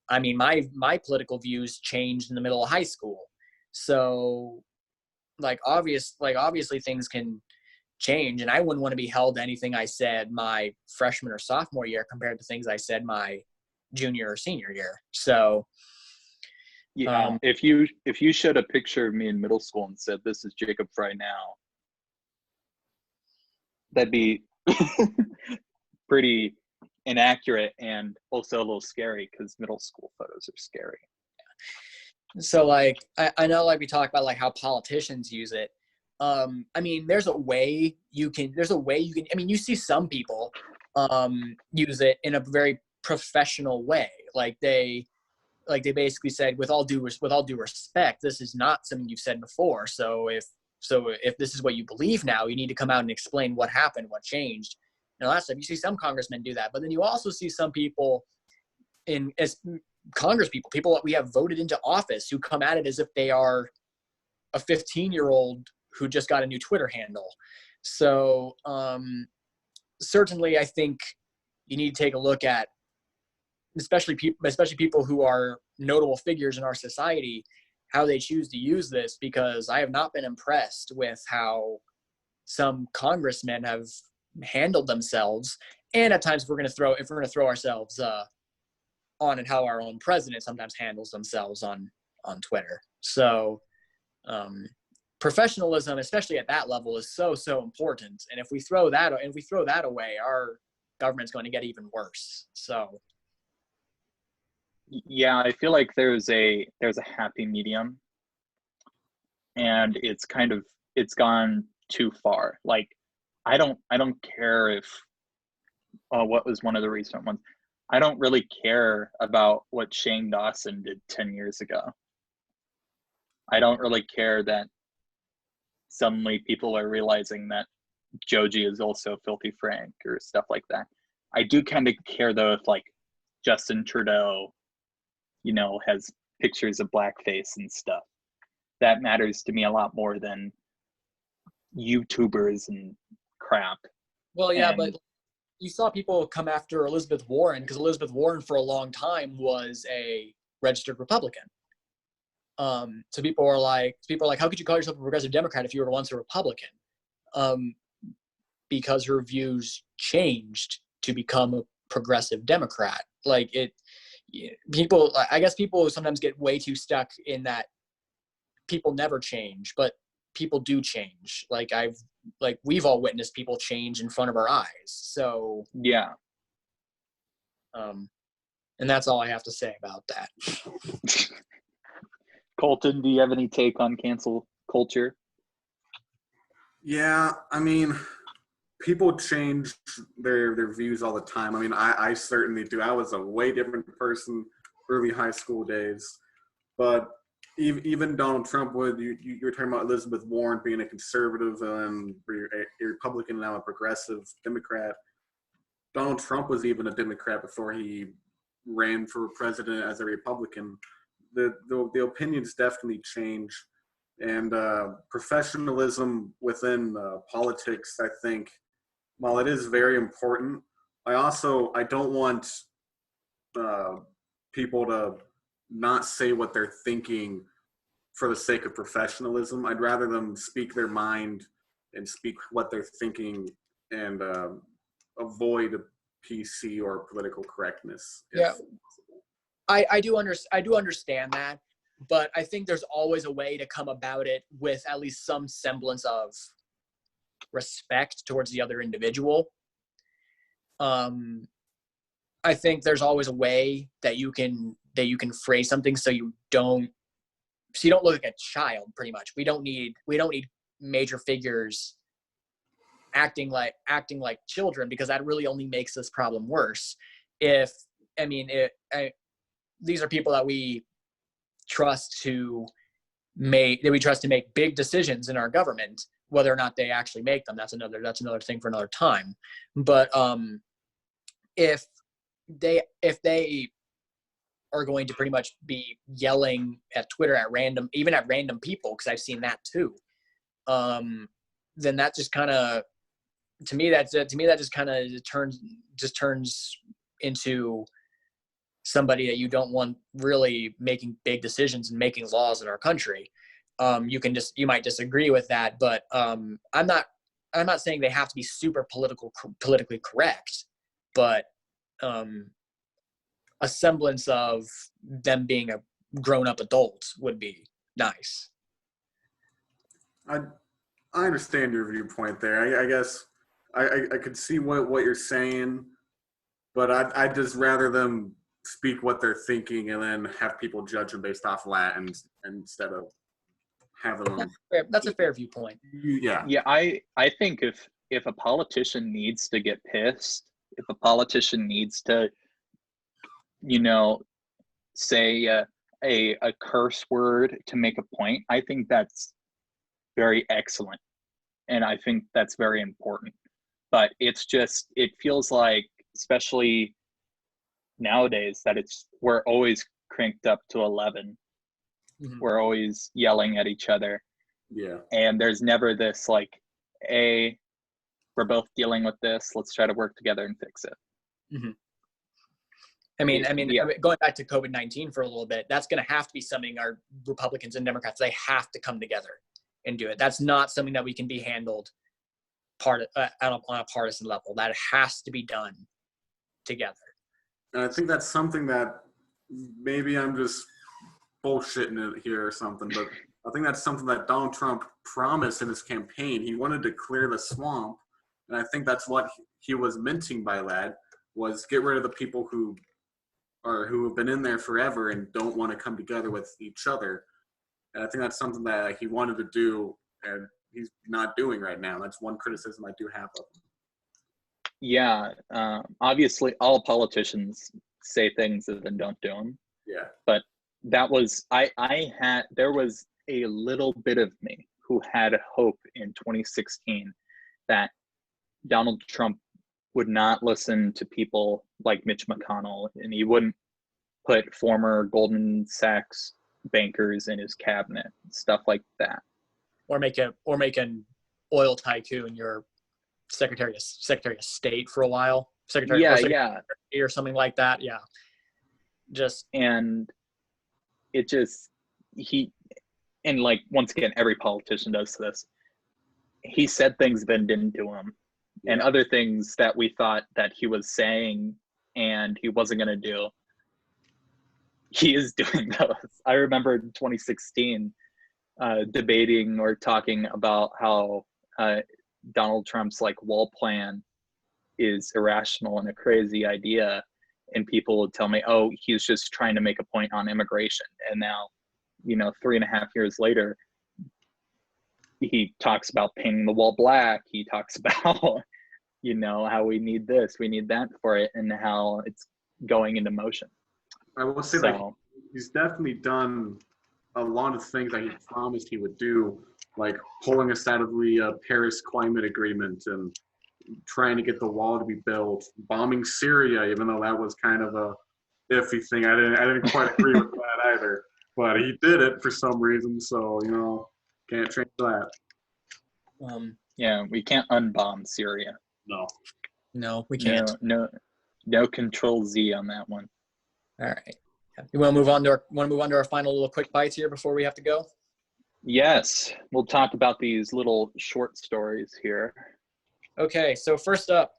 I mean, my political views changed in the middle of high school. So obviously things can change, and I wouldn't want to be held to anything I said my freshman or sophomore year compared to things I said my junior or senior year. So yeah, if you showed a picture of me in middle school and said, "This is Jacob Fry now," that'd be pretty inaccurate and also a little scary, because middle school photos are scary. So like I know, like we talk about like how politicians use it. I mean, there's a way you can, I mean, you see some people use it in a very professional way. Like they basically said, with all due respect, this is not something you've said before. So if this is what you believe now, you need to come out and explain what happened, what changed. And all that stuff. You see some congressmen do that, but then you also see some people as Congress people that we have voted into office, who come at it as if they are a 15-year-old who just got a new Twitter handle. So certainly I think you need to take a look at, especially people who are notable figures in our society, how they choose to use this, because I have not been impressed with how some congressmen have handled themselves. And at times, if we're going to throw ourselves on it, how our own president sometimes handles themselves on Twitter. So professionalism, especially at that level, is so important. And if we throw that away, our government's going to get even worse. So Yeah, I feel like there's a happy medium, and it's gone too far. Like, I don't care if what was one of the recent ones. I don't really care about what Shane Dawson did 10 years ago. I don't really care that suddenly people are realizing that Joji is also Filthy Frank or stuff like that. I do kind of care though if like Justin Trudeau, has pictures of blackface and stuff. That matters to me a lot more than YouTubers and crap. Well, yeah, but you saw people come after Elizabeth Warren because Elizabeth Warren for a long time was a registered Republican. So people are like, how could you call yourself a progressive Democrat if you were once a Republican? Because her views changed to become a progressive Democrat. Like I guess people sometimes get way too stuck in that people never change, but people do change. We've all witnessed people change in front of our eyes. So yeah. And that's all I have to say about that. Colton, do you have any take on cancel culture? Yeah, I mean, people change their views all the time. I mean, I certainly do. I was a way different person early high school days. But even Donald Trump would, you were talking about Elizabeth Warren being a conservative and a Republican, now a progressive Democrat. Donald Trump was even a Democrat before he ran for president as a Republican. The opinions definitely change. And professionalism within politics, I think, while it is very important, I don't want people to not say what they're thinking for the sake of professionalism. I'd rather them speak their mind and speak what they're thinking and avoid PC or political correctness. Yeah, I do understand that, but I think there's always a way to come about it with at least some semblance of respect towards the other individual. I think there's always a way that you can phrase something so you don't look like a child. Pretty much, we don't need major figures acting like children, because that really only makes this problem worse. These are people that we trust to make big decisions in our government. Whether or not they actually make them, that's another thing for another time. But if they are going to pretty much be yelling at Twitter at random people, because I've seen that too, then that just kind of, to me that just kind of turns into somebody that you don't want really making big decisions and making laws in our country. You might disagree with that, but I'm not saying they have to be super politically correct, but a semblance of them being a grown-up adult would be nice. I understand your viewpoint there. I guess I could see what you're saying, but I'd just rather them speak what they're thinking and then have people judge them based off of that, and instead of having them. That's a fair viewpoint. Yeah. Yeah, I think if a politician needs to get pissed, if a politician needs to, say a curse word to make a point, I think that's very excellent, and I think that's very important. But it feels like, especially nowadays, that we're always cranked up to 11. Mm-hmm. We're always yelling at each other. Yeah. And there's never this like, we're both dealing with this, let's try to work together and fix it. Mm-hmm. I mean, going back to COVID-19 for a little bit, that's going to have to be something our Republicans and Democrats, they have to come together and do it. That's not something that we can be handled on a partisan level. That has to be done together. And I think that's something that maybe I'm just bullshitting it here or something, but I think that's something that Donald Trump promised in his campaign. He wanted to clear the swamp, and I think that's what he was minting by that, was get rid of the people who or who have been in there forever and don't want to come together with each other. And I think that's something that he wanted to do, and he's not doing right now. That's one criticism I do have of him. Yeah, obviously all politicians say things and then don't do them. Yeah. But that was, there was a little bit of me who had hope in 2016 that Donald Trump would not listen to people like Mitch McConnell, and he wouldn't put former Goldman Sachs bankers in his cabinet, stuff like that. Or make an oil tycoon your Secretary of State for a while. Secretary or something like that. Yeah. And like, once again, every politician does this. He said things then didn't do them. Yeah. And other things that we thought that he was saying and he wasn't going to do, he is doing those. I remember in 2016 debating or talking about how Donald Trump's like wall plan is irrational and a crazy idea, and people would tell me, oh, he's just trying to make a point on immigration. And now, 3.5 years later, he talks about painting the wall black. He talks about how we need this, we need that for it, and how it's going into motion. I will say that he's definitely done a lot of things that he promised he would do, like pulling us out of the Paris Climate Agreement and trying to get the wall to be built, bombing Syria, even though that was kind of a iffy thing. I didn't quite agree with that either, but he did it for some reason. So can't change that. Yeah, we can't unbomb Syria. No, we can't. No Control Z on that one. All right. You want to move on to our final little quick bites here before we have to go? Yes, we'll talk about these little short stories here. Okay, so first up,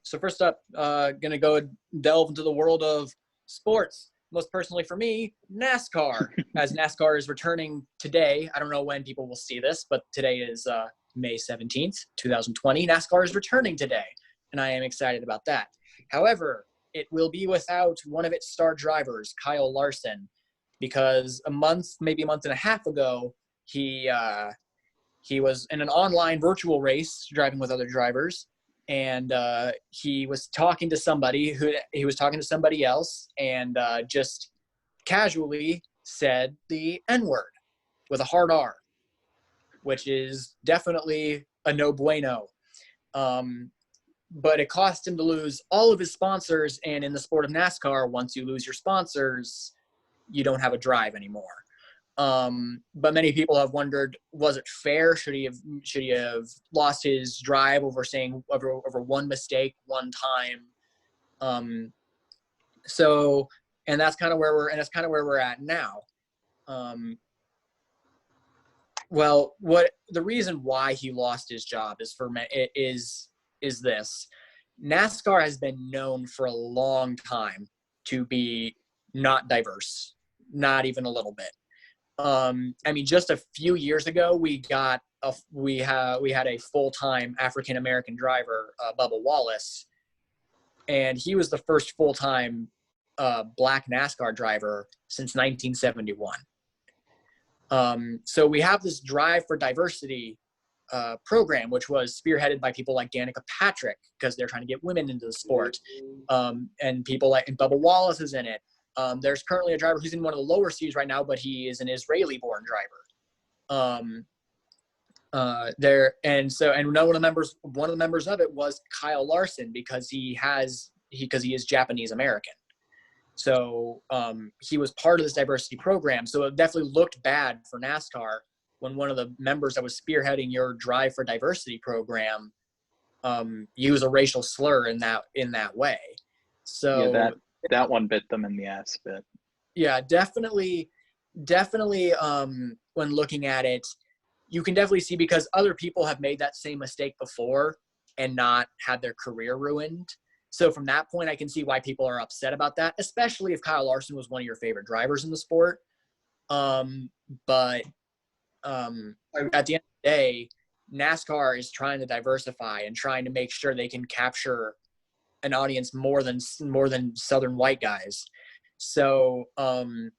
gonna go delve into the world of sports. Most personally for me, NASCAR. As NASCAR is returning today, I don't know when people will see this, but today is May 17th, 2020. NASCAR is returning today, and I am excited about that. However, it will be without one of its star drivers, Kyle Larson, because maybe a month and a half ago, he was in an online virtual race driving with other drivers, and he was talking to somebody else, and just casually said the N-word with a hard R, which is definitely a no bueno. But it cost him to lose all of his sponsors, and in the sport of NASCAR, once you lose your sponsors, you don't have a drive anymore. But many people have wondered, was it fair? Should he have lost his drive over one mistake one time? And that's kind of where we're at now. Well, the reason why he lost his job is this. NASCAR has been known for a long time to be not diverse, not even a little bit. Just a few years ago, we had a full-time African-American driver, Bubba Wallace, and he was the first full-time black NASCAR driver since 1971. So we have this drive for diversity program, which was spearheaded by people like Danica Patrick, because they're trying to get women into the sport, and people like Bubba Wallace is in it. There's currently a driver who's in one of the lower series right now, but he is an Israeli-born driver. One of the members of it was Kyle Larson, because he is Japanese American. So he was part of this diversity program. So it definitely looked bad for NASCAR when one of the members that was spearheading your Drive for Diversity program used a racial slur in that way. So yeah, that one bit them in the ass a bit. Yeah, definitely. When looking at it, you can definitely see, because other people have made that same mistake before and not had their career ruined. So from that point, I can see why people are upset about that, especially if Kyle Larson was one of your favorite drivers in the sport. But at the end of the day, NASCAR is trying to diversify and trying to make sure they can capture an audience more than Southern white guys. So, in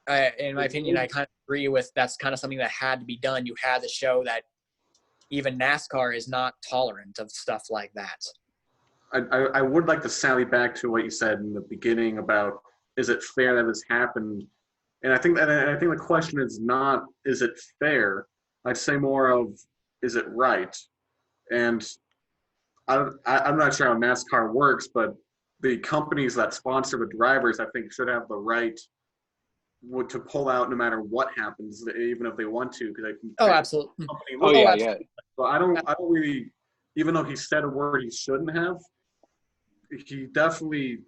my opinion, I kind of agree with that's kind of something that had to be done. You had to show that even NASCAR is not tolerant of stuff like that. I would like to sally back to what you said in the beginning about, is it fair that this happened? And I think the question is not, is it fair? I'd say more of, is it right? And I'm not sure how NASCAR works, but the companies that sponsor the drivers, I think, should have the right to pull out no matter what happens, even if they want to, because Absolutely. Yeah. So I don't really, even though he said a word he shouldn't have, he definitely.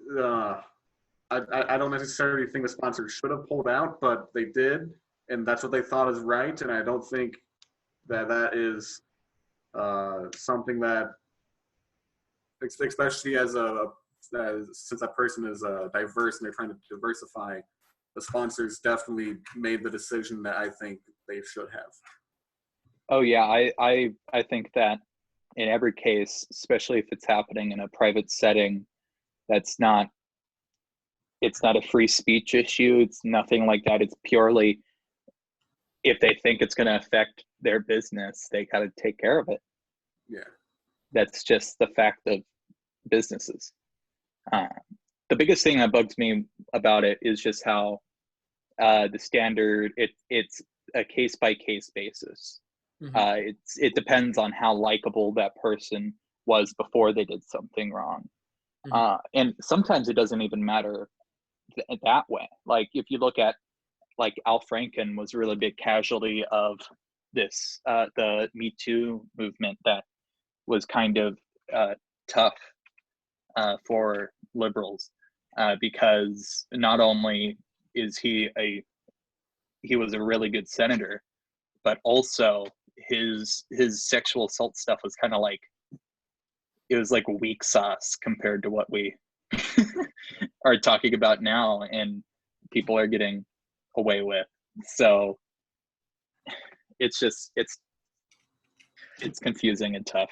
I don't necessarily think the sponsors should have pulled out, but they did, and that's what they thought is right. And I don't think that is something that, especially since that person is diverse and they're trying to diversify, the sponsors definitely made the decision that I think they should have. Oh yeah, I think that in every case, especially if it's happening in a private setting, it's not a free speech issue. It's nothing like that. It's purely, if they think it's going to affect their business, they got to take care of it. Yeah. That's just the fact of businesses. The biggest thing that bugs me about it is just how the standard, it's a case by case basis. Mm-hmm. It depends on how likable that person was before they did something wrong. Mm-hmm. And sometimes it doesn't even matter that way. Like if you look at, like, Al Franken was a really big casualty of this, the Me Too movement that was kind of tough for liberals, because not only is he was a really good senator, but also his sexual assault stuff was kind of like, it was like weak sauce compared to what we are talking about now and people are getting away with. So it's just, it's confusing and tough.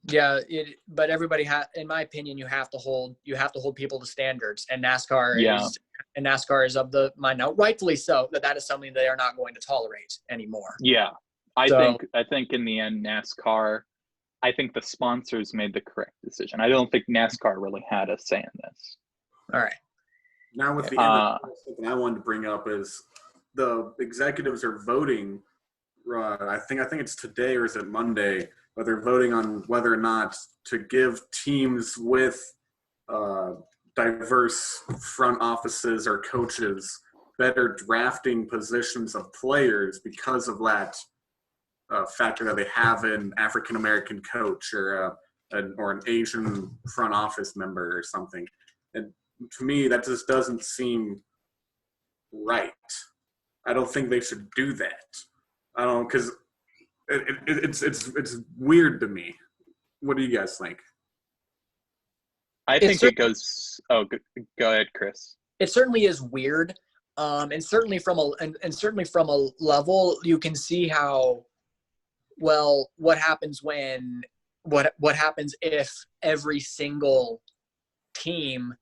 Yeah, but everybody in my opinion, you have to hold people to standards, and NASCAR is of the mind now, rightfully so, that is something they are not going to tolerate anymore. Yeah, I think in the end, NASCAR, I think the sponsors made the correct decision. I don't think NASCAR really had a say in this. All right. Now with the end, something I wanted to bring up is the executives are voting. I think it's today, or is it Monday? But they're voting on whether or not to give teams with diverse front offices or coaches better drafting positions of players because of that factor that they have an African American coach or an Asian front office member or something. And to me, that just doesn't seem right. I don't think they should do that. I don't, because it's weird to me. What do you guys think? I think it goes. Oh, go ahead, Chris. It certainly is weird, and certainly from a level you can see how. Well, what happens if every single team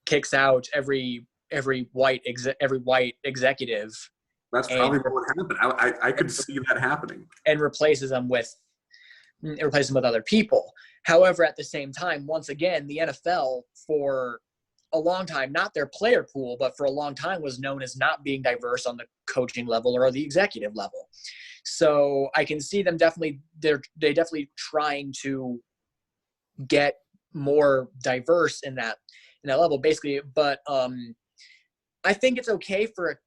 kicks out every white executive? That's probably what would happen. I could see that happening. And replaces them with other people. However, at the same time, once again, the NFL for a long time, not their player pool, but for a long time was known as not being diverse on the coaching level or the executive level. So I can see them they're definitely trying to get more diverse in that level, basically. But I think it's okay for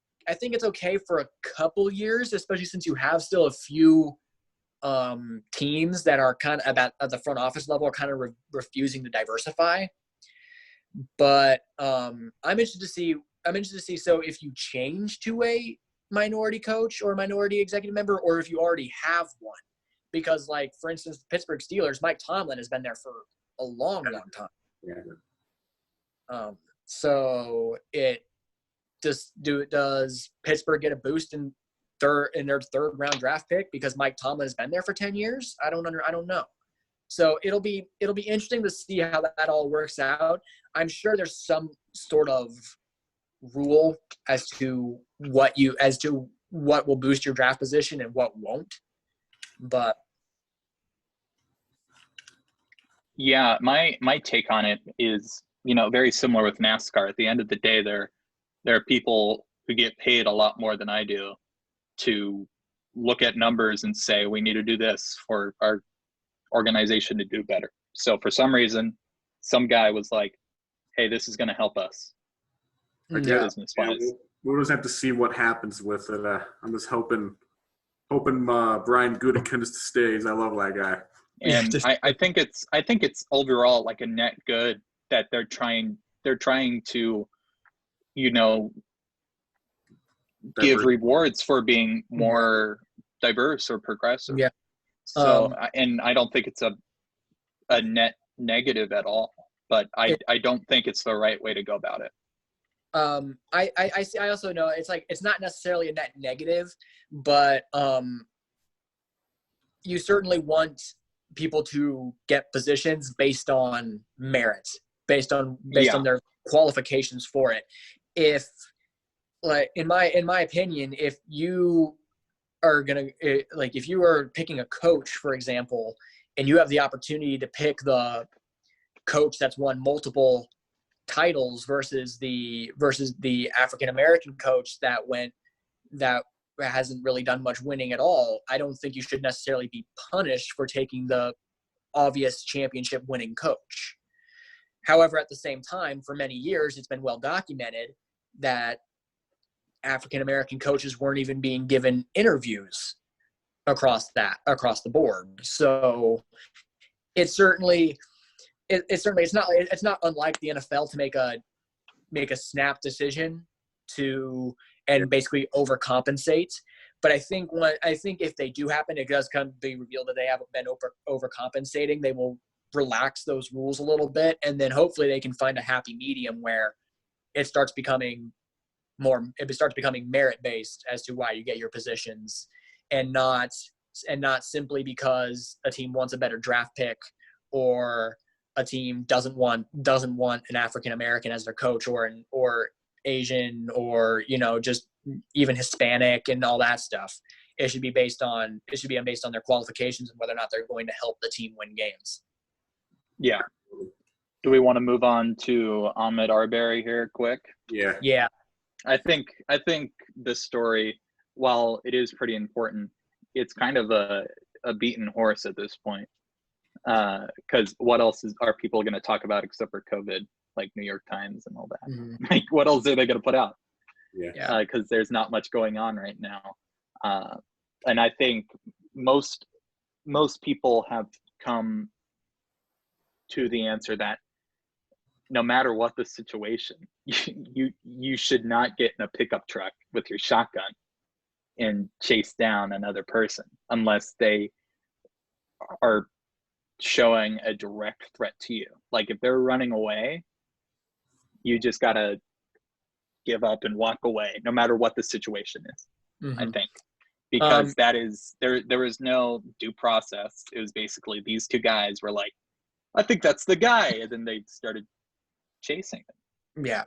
a couple years, especially since you have still a few teams that are kind of at the front office level are kind of refusing to diversify. But I'm interested to see. So if you change to a minority coach or minority executive member, or if you already have one, because, like, for instance, the Pittsburgh Steelers, Mike Tomlin has been there for a long time. Yeah. So does Pittsburgh get a boost in their third round draft pick because Mike Tomlin has been there for 10 years? I don't know. So it'll be interesting to see how that all works out. I'm sure there's some sort of rule as to what will boost your draft position and what won't. But yeah, my take on it is, very similar with NASCAR. At the end of the day, there are people who get paid a lot more than I do to look at numbers and say, we need to do this for our organization to do better. So for some reason, some guy was like, hey, this is going to help us. Business wise. We'll just have to see what happens with it. I'm just hoping Brian Gutekunst stays. I love that guy. And I think it's overall like a net good that they're trying to, give rewards for being more diverse or progressive. Yeah. So, and I don't think it's a net negative at all, but I don't think it's the right way to go about it. I also know it's not necessarily a net negative, but you certainly want people to get positions based on merit, based on their qualifications for it. If, like, in my opinion, if you are if you are picking a coach, for example, and you have the opportunity to pick the coach that's won multiple titles versus the African American coach that hasn't really done much winning at all, I don't think you should necessarily be punished for taking the obvious championship winning coach. However, at the same time, for many years, it's been well documented that African American coaches weren't even being given interviews across the board. So it's not unlike the NFL to make a snap decision and basically overcompensate. But I think if they do happen, it does be revealed that they haven't been overcompensating. They will relax those rules a little bit, and then hopefully they can find a happy medium where it starts becoming merit based as to why you get your positions, and not simply because a team wants a better draft pick or a team doesn't want an African American as their coach or Asian or just even Hispanic and all that stuff. It should be based on their qualifications and whether or not they're going to help the team win games. Yeah. Do we want to move on to Ahmaud Arbery here quick? Yeah. Yeah. I think this story, while it is pretty important, it's kind of a beaten horse at this point. Because what else are people going to talk about except for COVID, like New York Times and all that? Mm-hmm. Like, what else are they going to put out? Yeah. Because there's not much going on right now. And I think most people have come to the answer that no matter what the situation, you should not get in a pickup truck with your shotgun and chase down another person unless they are showing a direct threat to you. Like, if they're running away, you just gotta give up and walk away, no matter what the situation is. Mm-hmm. I think, because that is there was no due process. It was basically these two guys were like, I think that's the guy, and then they started chasing him. Yeah.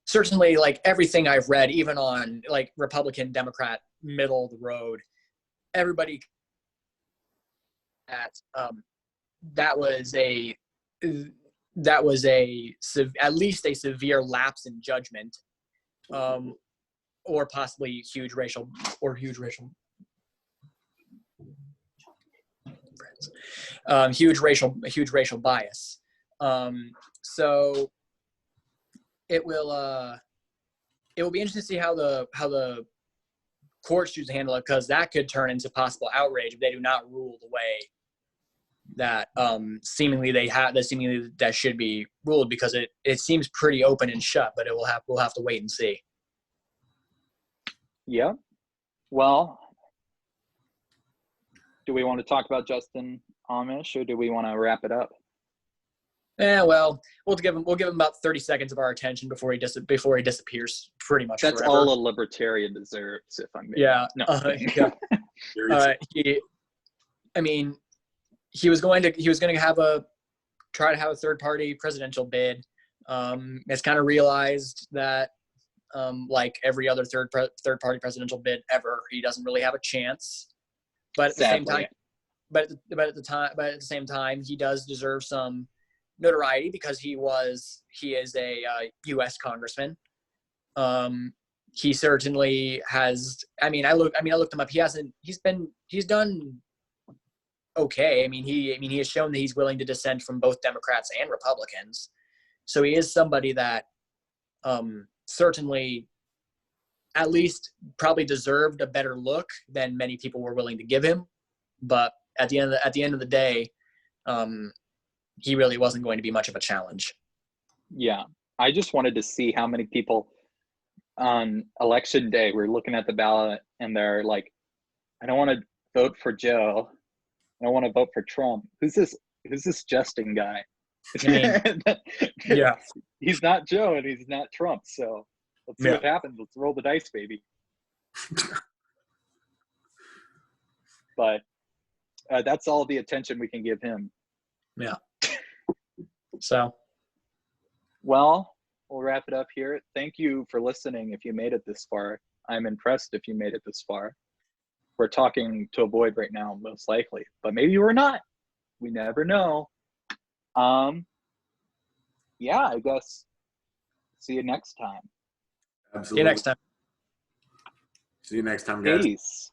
Certainly, like, everything I've read, even on like Republican, Democrat, middle of the road, everybody that was at least a severe lapse in judgment, or possibly huge racial bias. So it will be interesting to see how the courts choose to handle it, because that could turn into possible outrage if they do not rule the way that seemingly that should be ruled, because it seems pretty open and shut, but we'll have to wait and see. Yeah. Well, do we want to talk about Justin Amash, or do we want to wrap it up? Well, we'll give him about 30 seconds of our attention before he disappears pretty much. That's forever. all a libertarian deserves, if I'm being. Yeah. No. I mean, he was going to try to have a third party presidential bid. Has kind of realized that, like every other third party presidential bid ever, he doesn't really have a chance. But at the same time, but at the same time, he does deserve some notoriety because he is a U.S. congressman. He certainly has. I looked him up. He's done okay. He has shown that he's willing to dissent from both Democrats and Republicans. So he is somebody that certainly at least probably deserved a better look than many people were willing to give him. But at the end of the day, he really wasn't going to be much of a challenge. Yeah. I just wanted to see how many people on election day were looking at the ballot and they're like, I don't want to vote for Joe. I don't want to vote for Trump. Who's this Justin guy? Yeah. He's not Joe and he's not Trump. So let's see what happens. Let's roll the dice, baby. But that's all the attention we can give him. Yeah. So. Well, we'll wrap it up here. Thank you for listening if you made it this far. I'm impressed if you made it this far. We're talking to a void right now, most likely. But maybe we're not. We never know. Yeah, I guess. See you next time. Absolutely. See you next time. See you next time, guys. Peace.